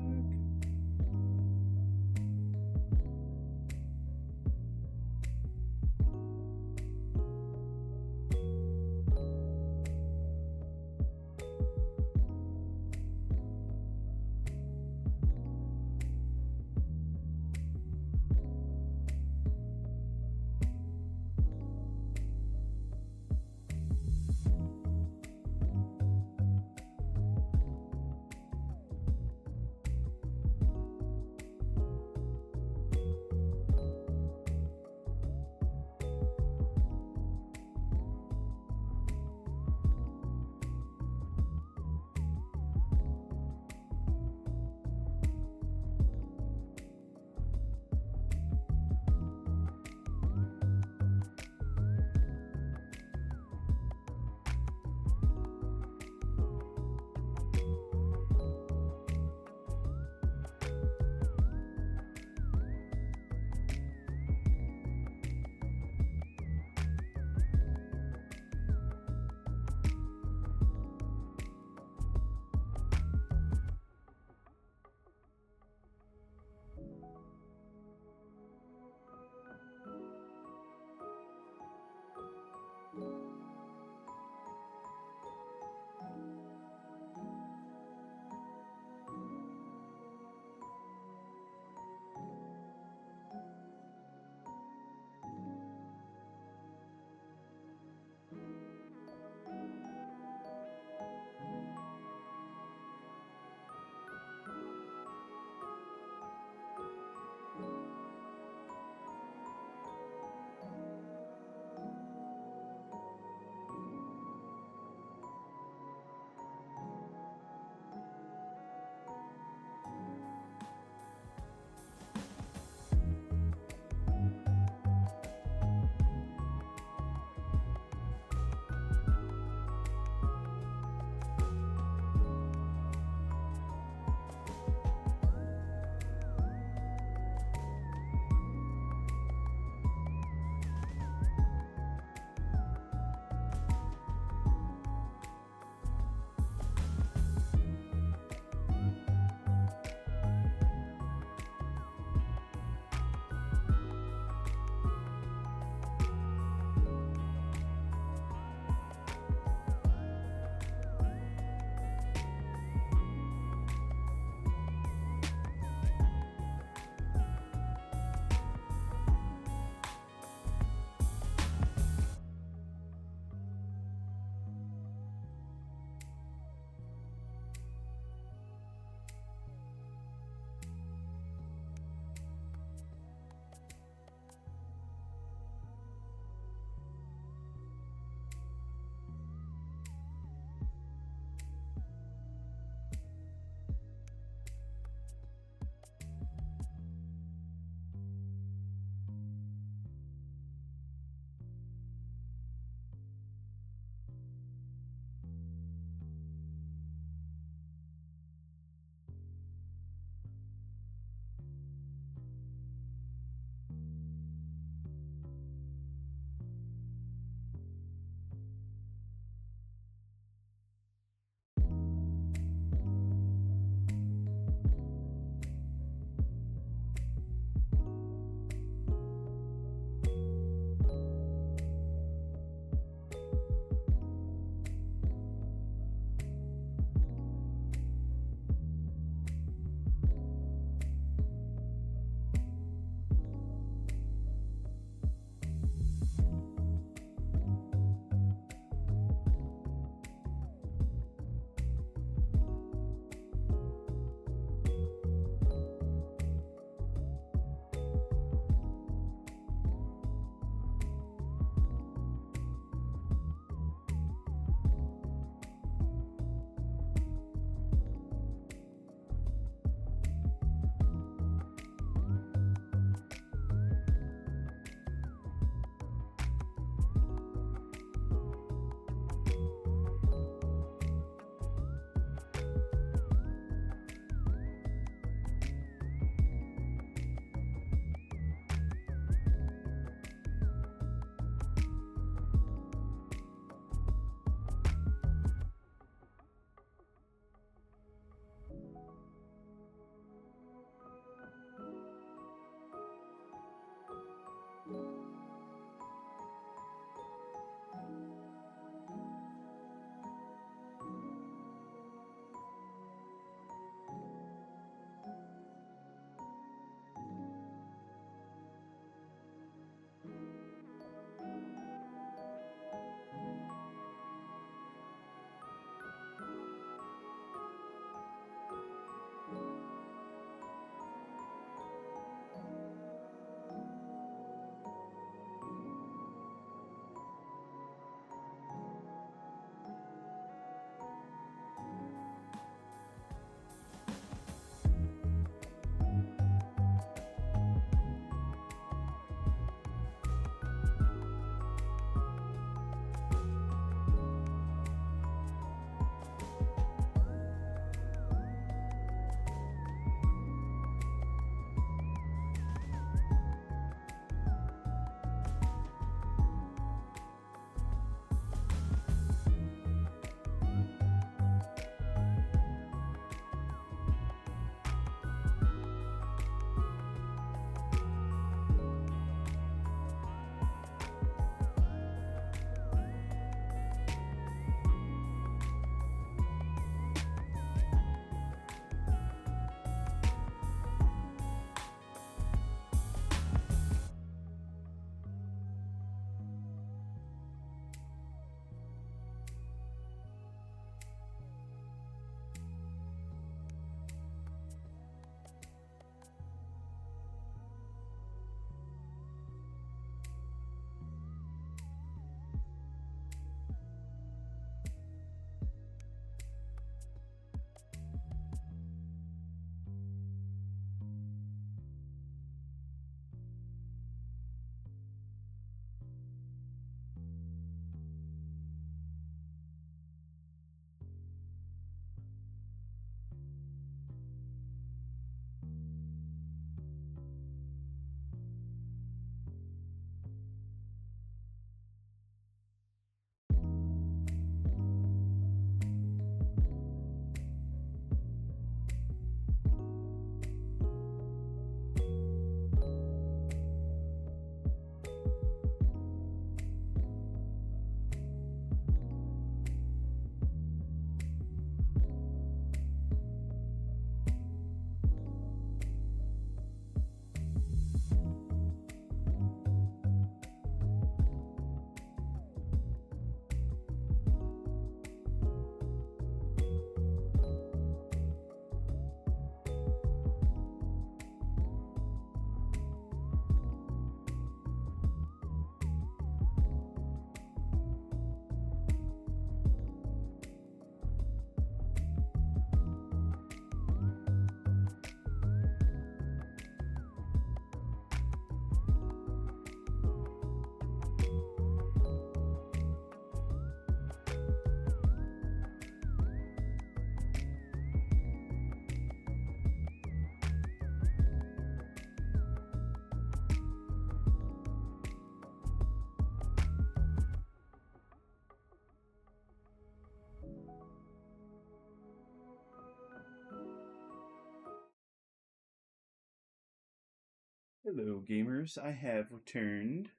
Hello, gamers. I have returned.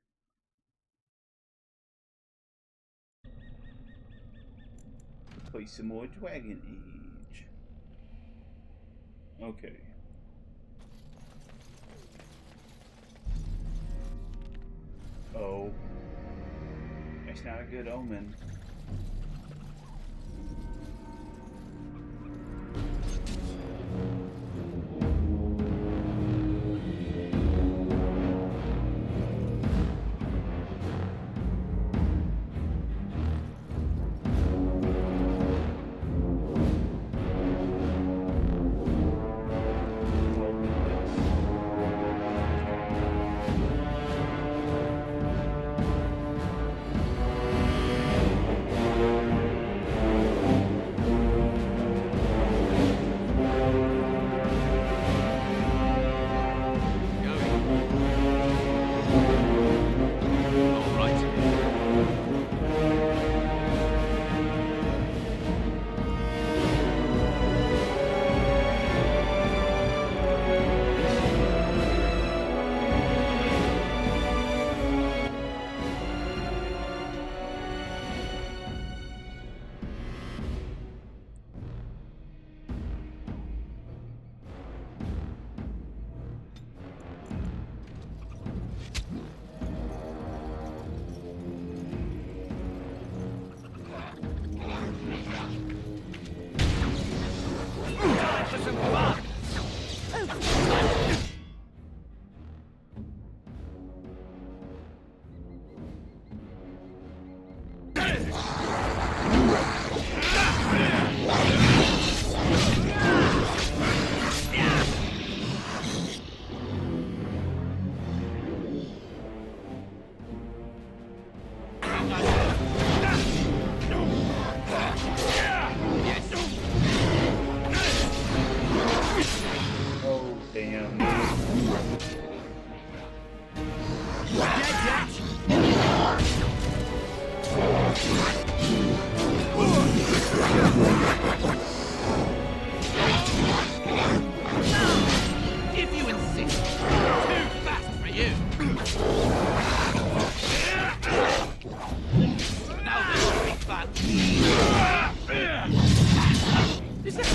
Play some more Dragon Age. Okay. Oh. That's not a good omen. If you insist. Too fast for you. Now this will be fun. Is that a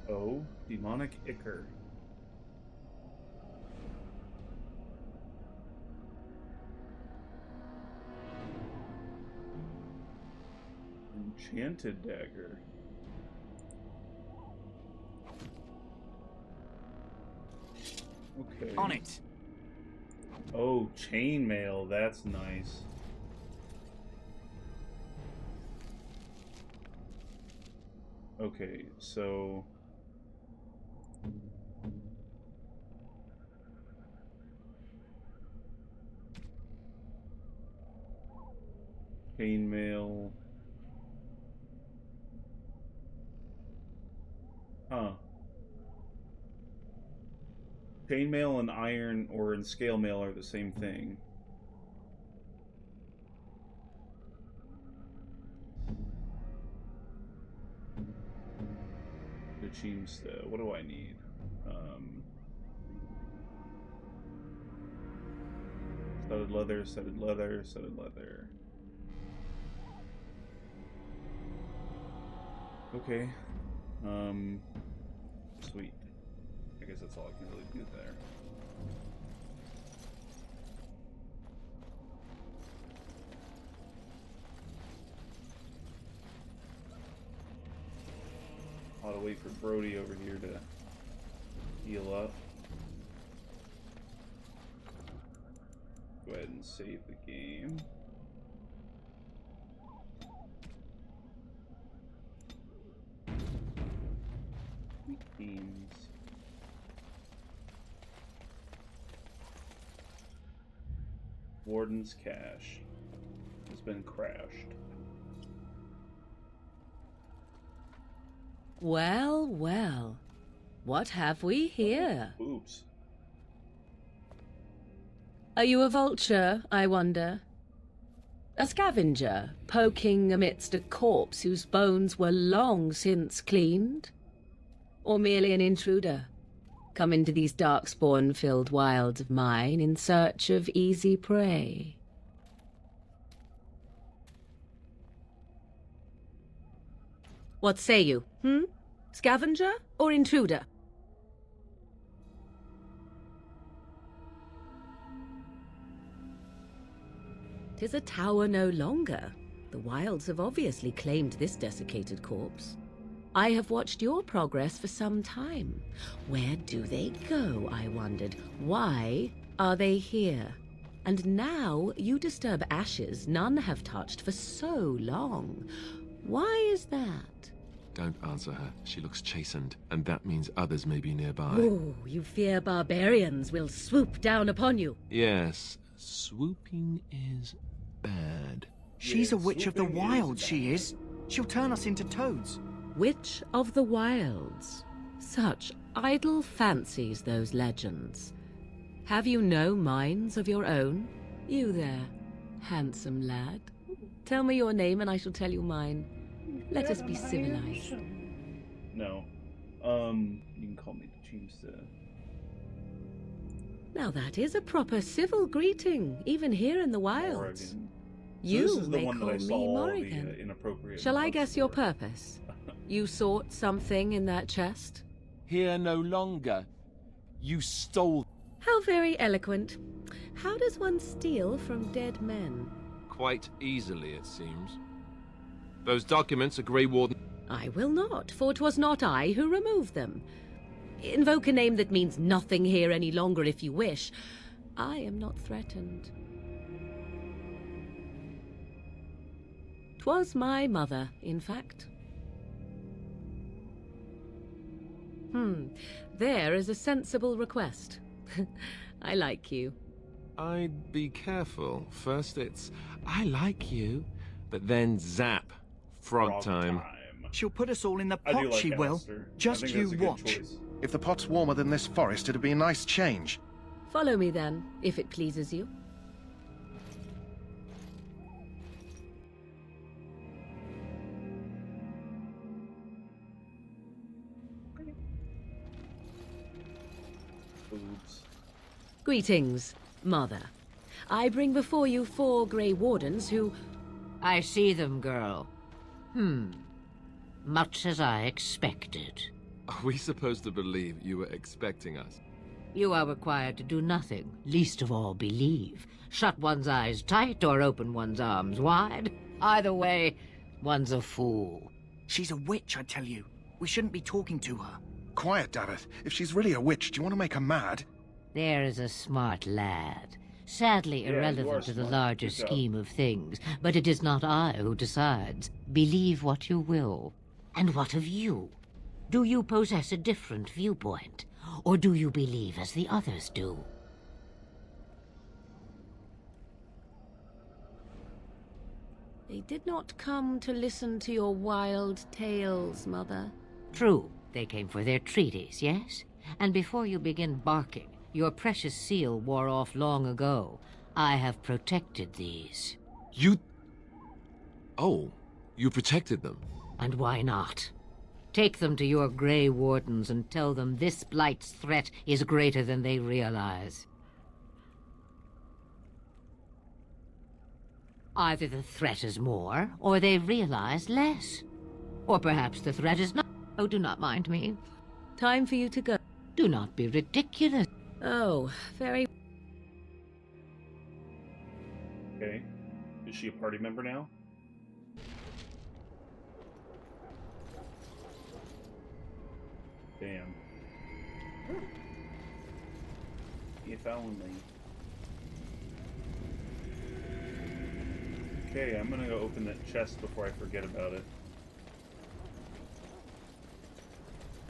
Oh, demonic ichor. Enchanted dagger. Okay. On it. Oh, chainmail. That's nice. Okay, so chainmail. Huh. Chainmail and iron or in scale mail are the same thing. HolyCheems, what do I need? Studded leather, studded leather, studded leather. Okay. Sweet. I guess that's all I can really do there. I'll wait for Brody over here to heal up. Go ahead and save the game. HolyCheems. Warden's cache has been crashed. Well, well. What have we here? Oops. Are you a vulture, I wonder? A scavenger, poking amidst a corpse whose bones were long since cleaned? Or merely an intruder, come into these darkspawn-filled wilds of mine in search of easy prey? What say you, Scavenger or intruder? 'Tis a tower no longer. The wilds have obviously claimed this desiccated corpse. I have watched your progress for some time. Where do they go, I wondered? Why are they here? And now you disturb ashes none have touched for so long. Why is that? Don't answer her. She looks chastened, and that means others may be nearby. Oh, you fear barbarians will swoop down upon you. Yes, swooping is bad. She's a witch of the wilds, she is. She'll turn us into toads. Witch of the wilds. Such idle fancies, those legends. Have you no minds of your own? You there, handsome lad. Tell me your name and I shall tell you mine. Let us be civilized. No. You can call me Cheemster. Now that is a proper civil greeting, even here in the wilds. Morrigan. You so this is the may one call that I saw me all Morrigan. the inappropriate. Shall I guess your purpose? You sought something in that chest? Here no longer. You stole. How very eloquent. How does one steal from dead men? Quite easily, it seems. Those documents are Grey Warden. I will not, for 'twas not I who removed them. Invoke a name that means nothing here any longer if you wish. I am not threatened. 'Twas my mother, in fact. There is a sensible request. I like you. I'd be careful. First it's, I like you, but then zap. Frog time. She'll put us all in the I do pot, like she will. Alistair. I Just think you that's a good watch. choice. If the pot's warmer than this forest, it'd be a nice change. Follow me then, if it pleases you. Oops. Greetings, Mother. I bring before you 4 Grey Wardens who... I see them, girl. Much as I expected. Are we supposed to believe you were expecting us? You are required to do nothing, least of all believe. Shut one's eyes tight or open one's arms wide. Either way, one's a fool. She's a witch, I tell you. We shouldn't be talking to her. Quiet, Davith. If she's really a witch, do you want to make her mad? There is a smart lad. Sadly Yeah, you are irrelevant to the smart. larger Good job. scheme of things, but it is not I who decides. Believe what you will. And what of you? Do you possess a different viewpoint? Or do you believe as the others do? They did not come to listen to your wild tales, Mother. True, they came for their treaties, yes? And before you begin barking, your precious seal wore off long ago. I have protected these. You... Oh, you protected them. And why not? Take them to your Grey Wardens and tell them this Blight's threat is greater than they realize. Either the threat is more, or they realize less. Or perhaps the threat is not... Oh, do not mind me. Time for you to go. Do not be ridiculous. Oh, very... Okay. Is she a party member now? Damn. If only. Okay, I'm gonna go open that chest before I forget about it.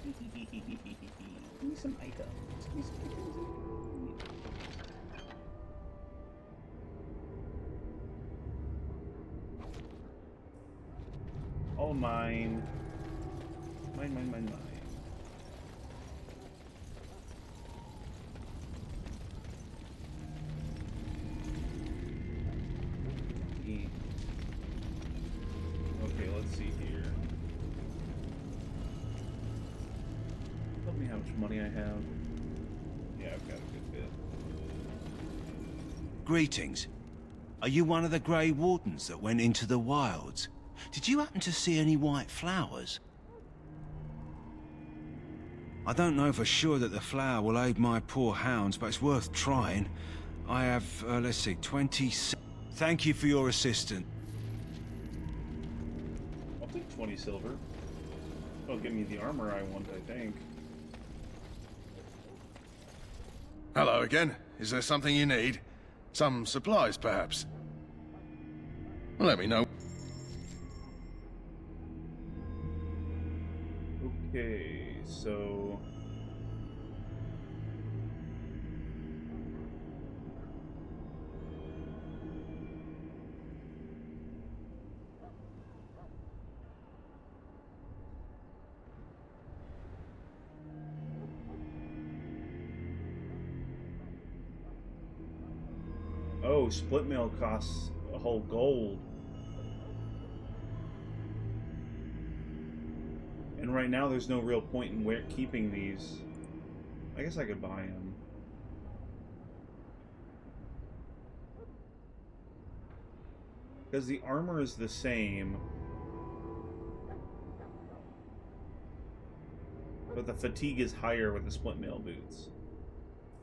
Give me some items. Give me some items. All mine. Mine, mine, mine, mine. Okay, let's see here. Tell me how much money I have. Yeah, I've got a good bit. Greetings. Are you one of the Grey Wardens that went into the wilds? Did you happen to see any white flowers? I don't know for sure that the flower will aid my poor hounds, but it's worth trying. I have, let's see, 20... Thank you for your assistance. I'll take 20 silver. It'll give me the armor I want, I think. Hello again. Is there something you need? Some supplies, perhaps? Let me know. Okay, so... Oh, split mail costs a whole gold. And right now there's no real point in keeping these. I guess I could buy them. Because the armor is the same. But the fatigue is higher with the split mail boots.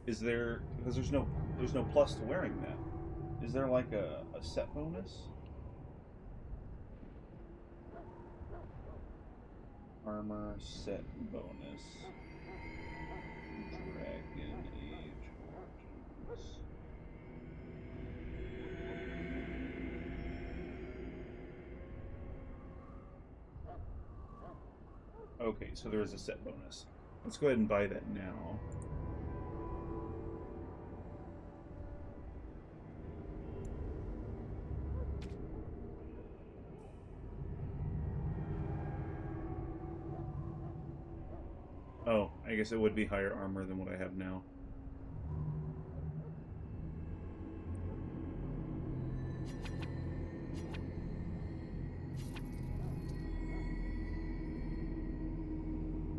Is there... because there's no plus to wearing that. Is there like a set bonus? Armor set bonus. Dragon Age Origins. Okay, so there is a set bonus. Let's go ahead and buy that now. Oh, I guess it would be higher armor than what I have now.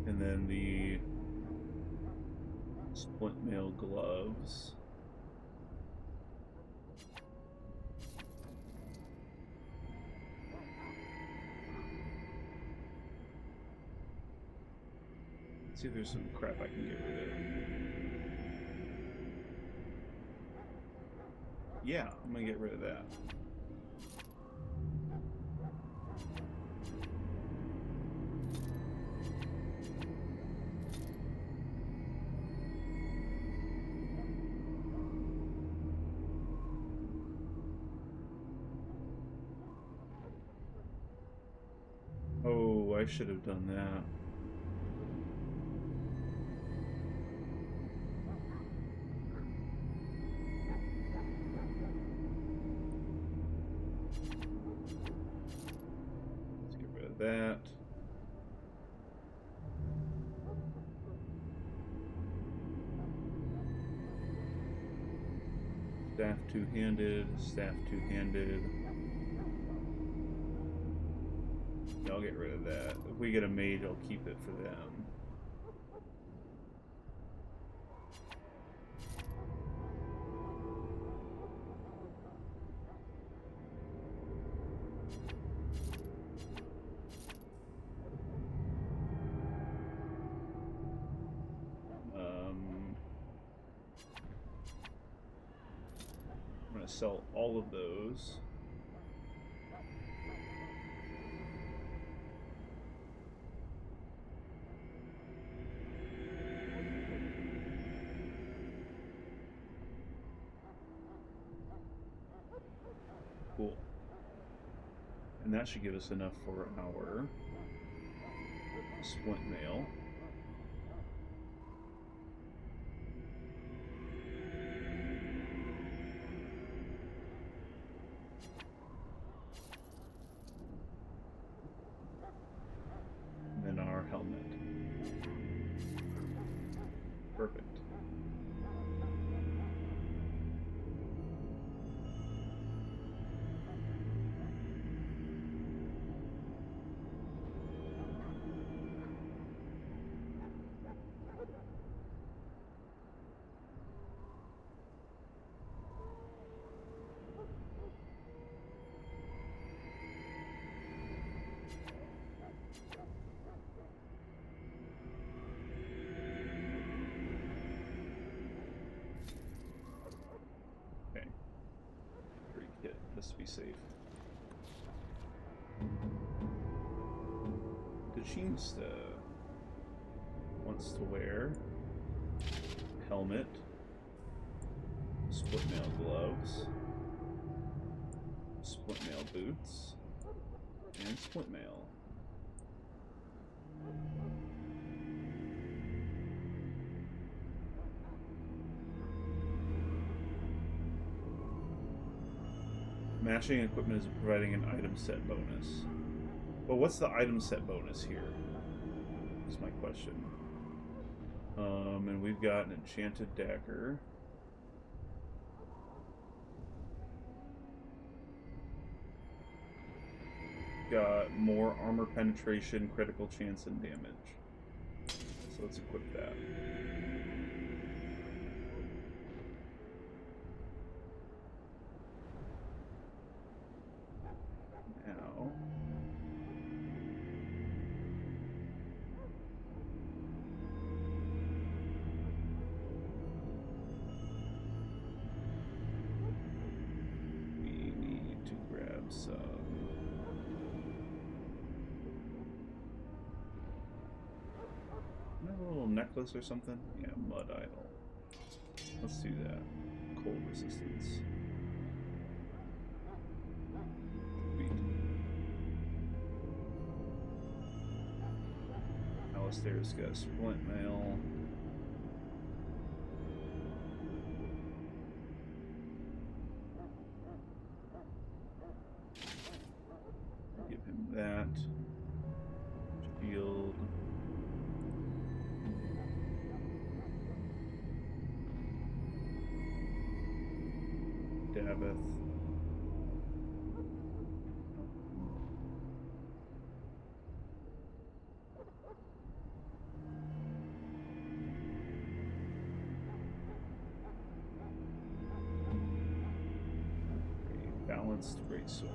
And then the split mail gloves. See if there's some crap I can get rid of. Yeah, I'm gonna get rid of that. Oh, I should have done that. That. Staff two-handed, staff two-handed. I'll get rid of that. If we get a mage, I'll keep it for them. I'm going to sell all of those. Cool. And that should give us enough for our split mail. just to be safe. HolyCheems wants to wear helmet, split mail gloves, split mail boots, and split mail. Matching equipment is providing an item set bonus. Well, what's the item set bonus here? Is my question. And we've got an enchanted dagger. Got more armor penetration, critical chance, and damage. So let's equip that. Now, we need to grab some a little necklace or something? Yeah, mud idol. Let's do that. Cold resistance. Sweet. Alistair's got splint mail. Give him that. Shield. Davith. A balanced greatsword.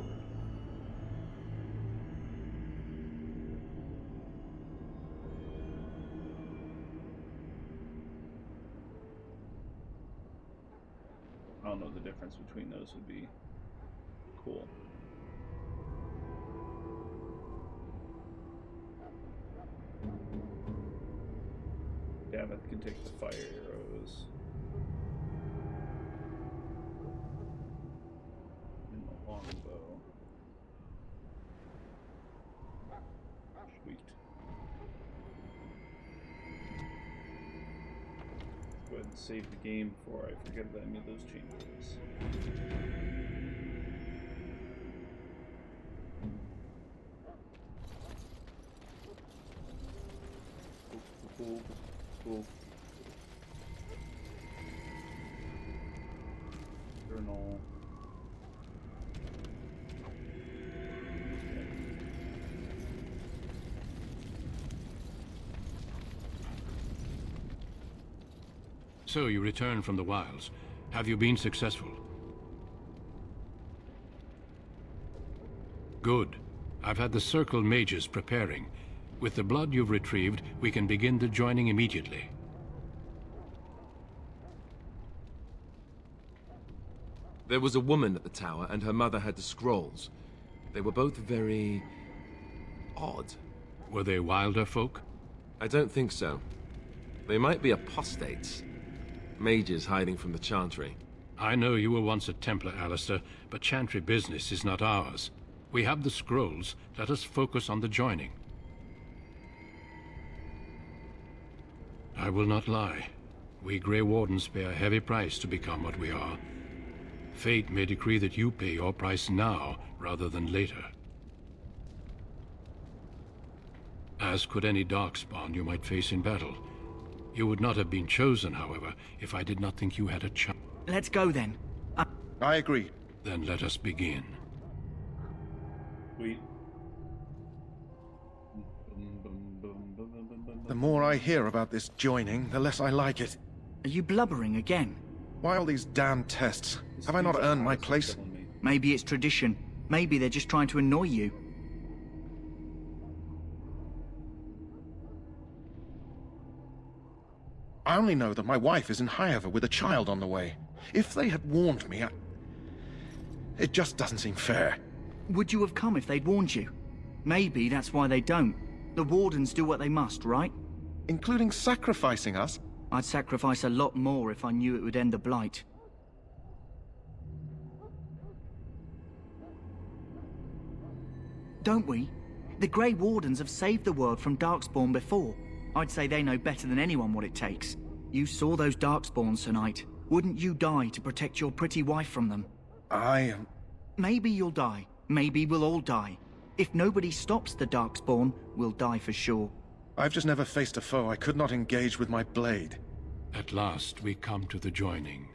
I don't know, the difference between those would be cool. Davith can take the fire arrows. And the longbow. Sweet. Go ahead and save the game before I forget that I made those changes. Cool. Journal. So you returned from the wilds. Have you been successful? Good. I've had the Circle mages preparing. With the blood you've retrieved, we can begin the joining immediately. There was a woman at the tower, and her mother had the scrolls. They were both very odd. Were they wilder folk? I don't think so. They might be apostates. Mages hiding from the Chantry. I know you were once a Templar, Alistair, but Chantry business is not ours. We have the scrolls. Let us focus on the joining. I will not lie. We Grey Wardens pay a heavy price to become what we are. Fate may decree that you pay your price now, rather than later. As could any Darkspawn you might face in battle. You would not have been chosen, however, if I did not think you had a chance. Let's go then. I agree. Then let us begin. Sweet. The more I hear about this joining, the less I like it. Are you blubbering again? Why all these damn tests? Have I not earned my place? Maybe it's tradition. Maybe they're just trying to annoy you. I only know that my wife is in Highover with a child on the way. If they had warned me, It just doesn't seem fair. Would you have come if they'd warned you? Maybe that's why they don't. The Wardens do what they must, right? Including sacrificing us? I'd sacrifice a lot more if I knew it would end the Blight. Don't we? The Grey Wardens have saved the world from Darkspawn before. I'd say they know better than anyone what it takes. You saw those Darkspawns tonight. Wouldn't you die to protect your pretty wife from them? Maybe you'll die. Maybe we'll all die. If nobody stops the Darkspawn, we'll die for sure. I've just never faced a foe I could not engage with my blade. At last, we come to the joining.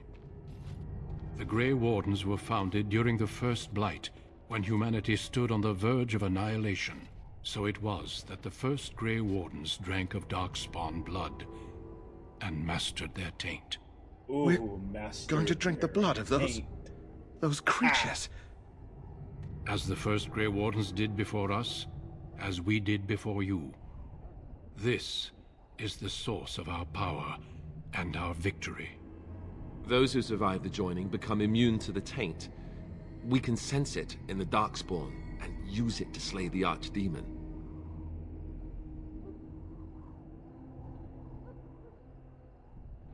The Grey Wardens were founded during the First Blight, when humanity stood on the verge of annihilation. So it was that the first Grey Wardens drank of Darkspawn blood and mastered their taint. Ooh, We're going to drink the blood of those creatures. As the first Grey Wardens did before us, as we did before you. This is the source of our power and our victory. Those who survive the joining become immune to the taint. We can sense it in the Darkspawn and use it to slay the Archdemon.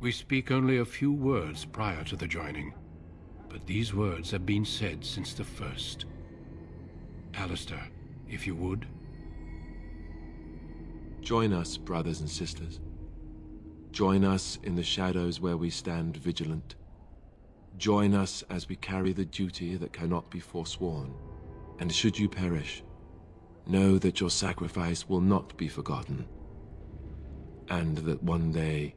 We speak only a few words prior to the joining, but these words have been said since the first. Alistair, if you would. Join us, brothers and sisters. Join us in the shadows where we stand vigilant. Join us as we carry the duty that cannot be forsworn. And should you perish, know that your sacrifice will not be forgotten. And that one day,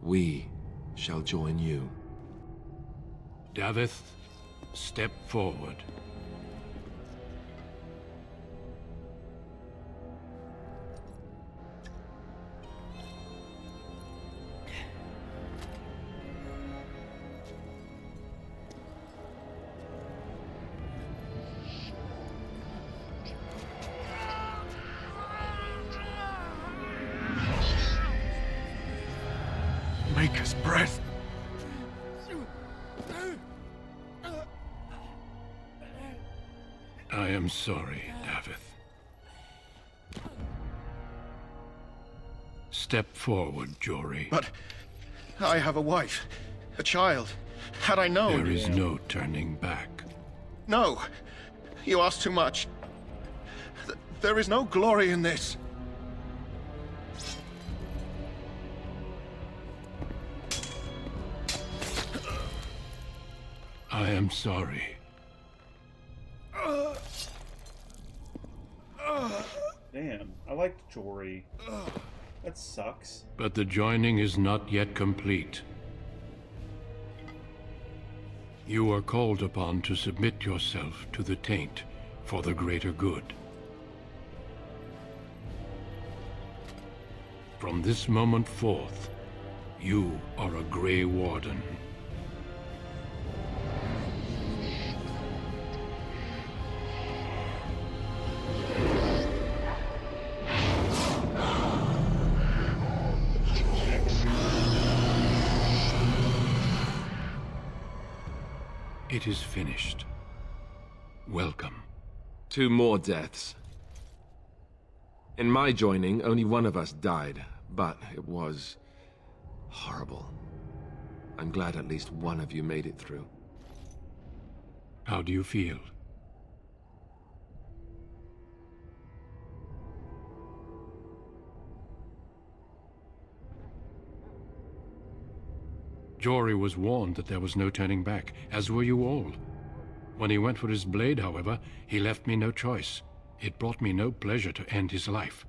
we shall join you. Davith, step forward. Maker's breath. I am sorry, Davith. Step forward, Jory. But I have a wife, a child. Had I known... There is no turning back. No. You ask too much. There is no glory in this. I am sorry. Damn, I liked Jory. That sucks. But the joining is not yet complete. You are called upon to submit yourself to the taint for the greater good. From this moment forth, you are a Grey Warden. It is finished. Welcome. 2 more deaths. In my joining, only one of us died, but it was horrible. I'm glad at least one of you made it through. How do you feel? Jory was warned that there was no turning back, as were you all. When he went for his blade, however, he left me no choice. It brought me no pleasure to end his life.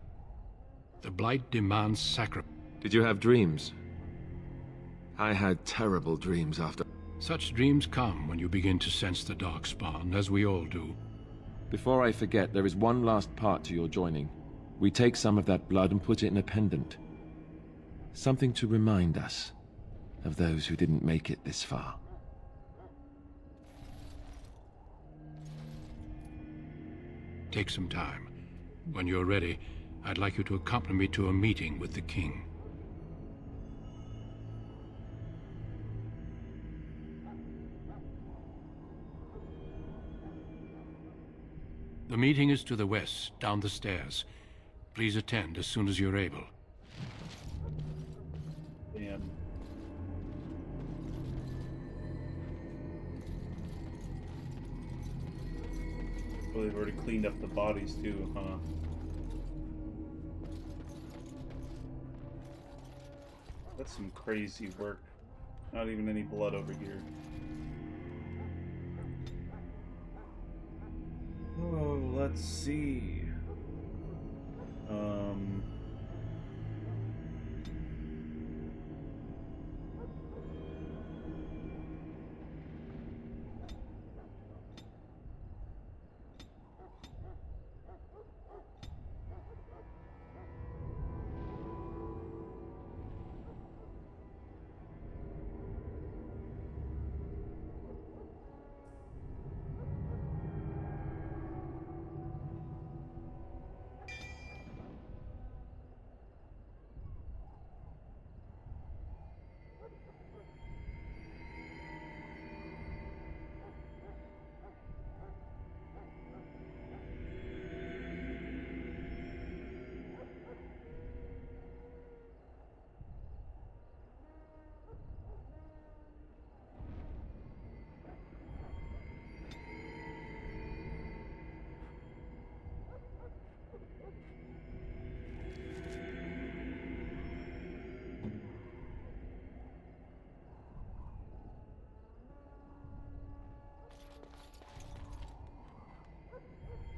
The Blight demands sacrifice. Did you have dreams? I had terrible dreams after... Such dreams come when you begin to sense the Darkspawn, as we all do. Before I forget, there is one last part to your joining. We take some of that blood and put it in a pendant. Something to remind us of those who didn't make it this far. Take some time. When you're ready, I'd like you to accompany me to a meeting with the king. The meeting is to the west, down the stairs. Please attend as soon as you're able. Damn. Well, they've already cleaned up the bodies too, huh? That's some crazy work. Not even any blood over here. Oh, let's see.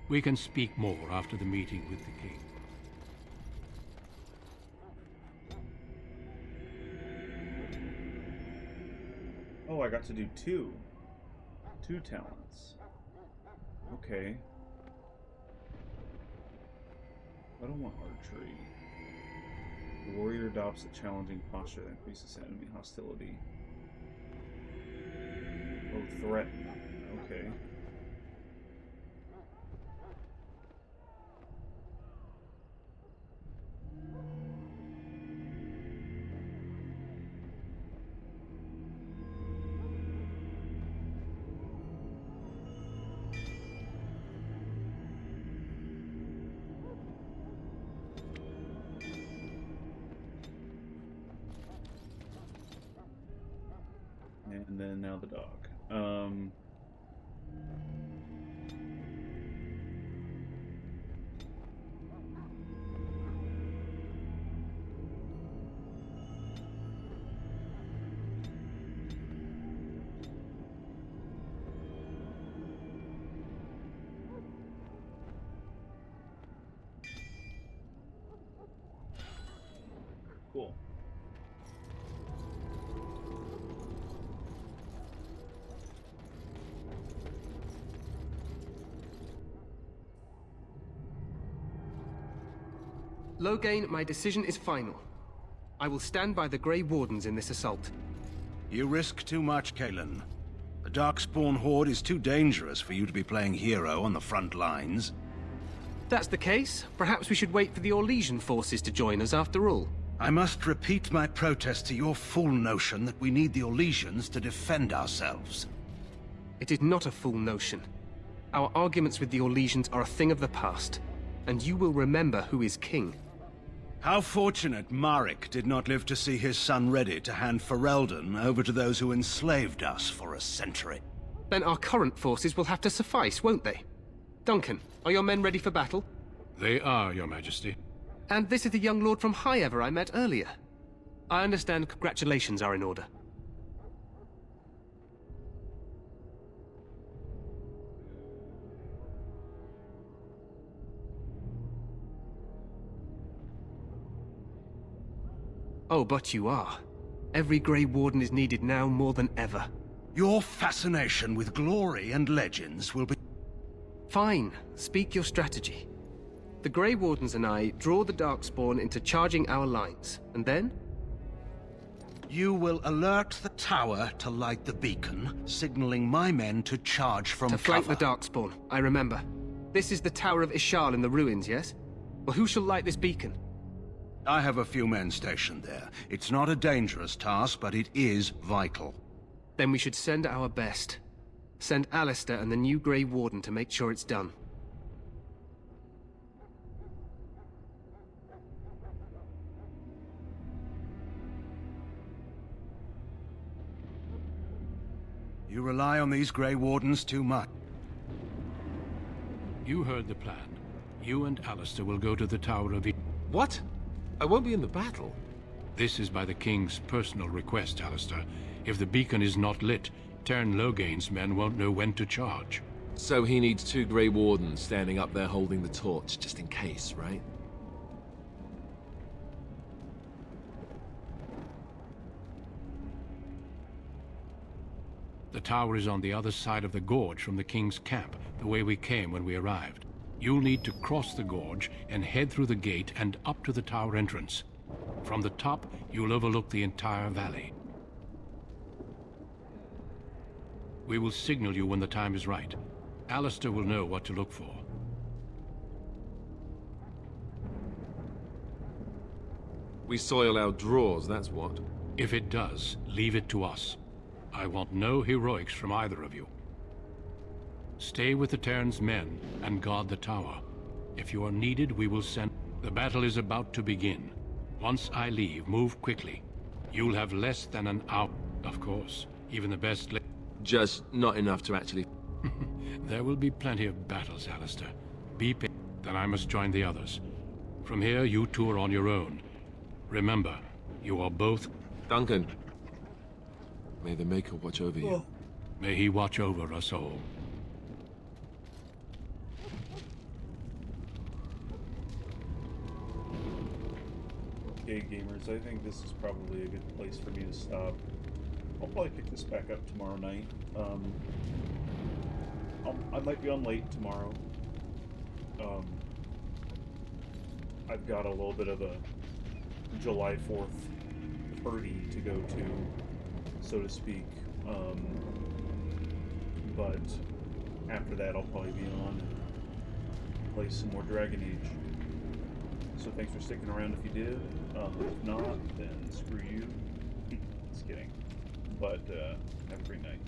We can speak more after the meeting with the king. Oh, I got to do two talents. Okay. I don't want archery. The warrior adopts a challenging posture that increases enemy hostility. Oh, threaten. Okay. And then now the dog. Cool. Loghain, my decision is final. I will stand by the Grey Wardens in this assault. You risk too much, Kalen. The Darkspawn Horde is too dangerous for you to be playing hero on the front lines. If that's the case, perhaps we should wait for the Orlesian forces to join us after all. I must repeat my protest to your fool notion that we need the Orlesians to defend ourselves. It is not a fool notion. Our arguments with the Orlesians are a thing of the past, and you will remember who is king. How fortunate Marek did not live to see his son ready to hand Ferelden over to those who enslaved us for a century. Then our current forces will have to suffice, won't they? Duncan, are your men ready for battle? They are, Your Majesty. And this is the young lord from Highever I met earlier. I understand congratulations are in order. Oh, but you are. Every Grey Warden is needed now more than ever. Your fascination with glory and legends will be... Fine. Speak your strategy. The Grey Wardens and I draw the Darkspawn into charging our lines, and then? You will alert the tower to light the beacon, signaling my men to charge from cover. To flank the Darkspawn, I remember. This is the Tower of Ishal in the ruins, yes? Well, who shall light this beacon? I have a few men stationed there. It's not a dangerous task, but it is vital. Then we should send our best. Send Alistair and the new Grey Warden to make sure it's done. rely on these Grey Wardens too much. You heard the plan. You and Alistair will go to the Tower of... What? I won't be in the battle. This is by the King's personal request, Alistair. If the beacon is not lit, Tern Logain's men won't know when to charge. So he needs 2 Grey Wardens standing up there holding the torch, just in case, right? The tower is on the other side of the gorge from the King's camp, the way we came when we arrived. You'll need to cross the gorge and head through the gate and up to the tower entrance. From the top, you'll overlook the entire valley. We will signal you when the time is right. Alistair will know what to look for. We soil our drawers, that's what. If it does, leave it to us. I want no heroics from either of you. Stay with the Terran's men and guard the tower. If you are needed, we will send... The battle is about to begin. Once I leave, move quickly. You'll have less than an hour. Of course, even the best... Just not enough to actually... There will be plenty of battles, Alistair. Be patient, then I must join the others. From here, you two are on your own. Remember, you are both... Duncan. May the Maker watch over you. May he watch over us all. Okay, gamers, I think this is probably a good place for me to stop. I'll probably pick this back up tomorrow night. I might be on late tomorrow. I've got a little bit of a July 4th party to go to, so to speak. But after that, I'll probably be on and play some more Dragon Age. So thanks for sticking around if you did. If not, then screw you. Just kidding. But have a great night.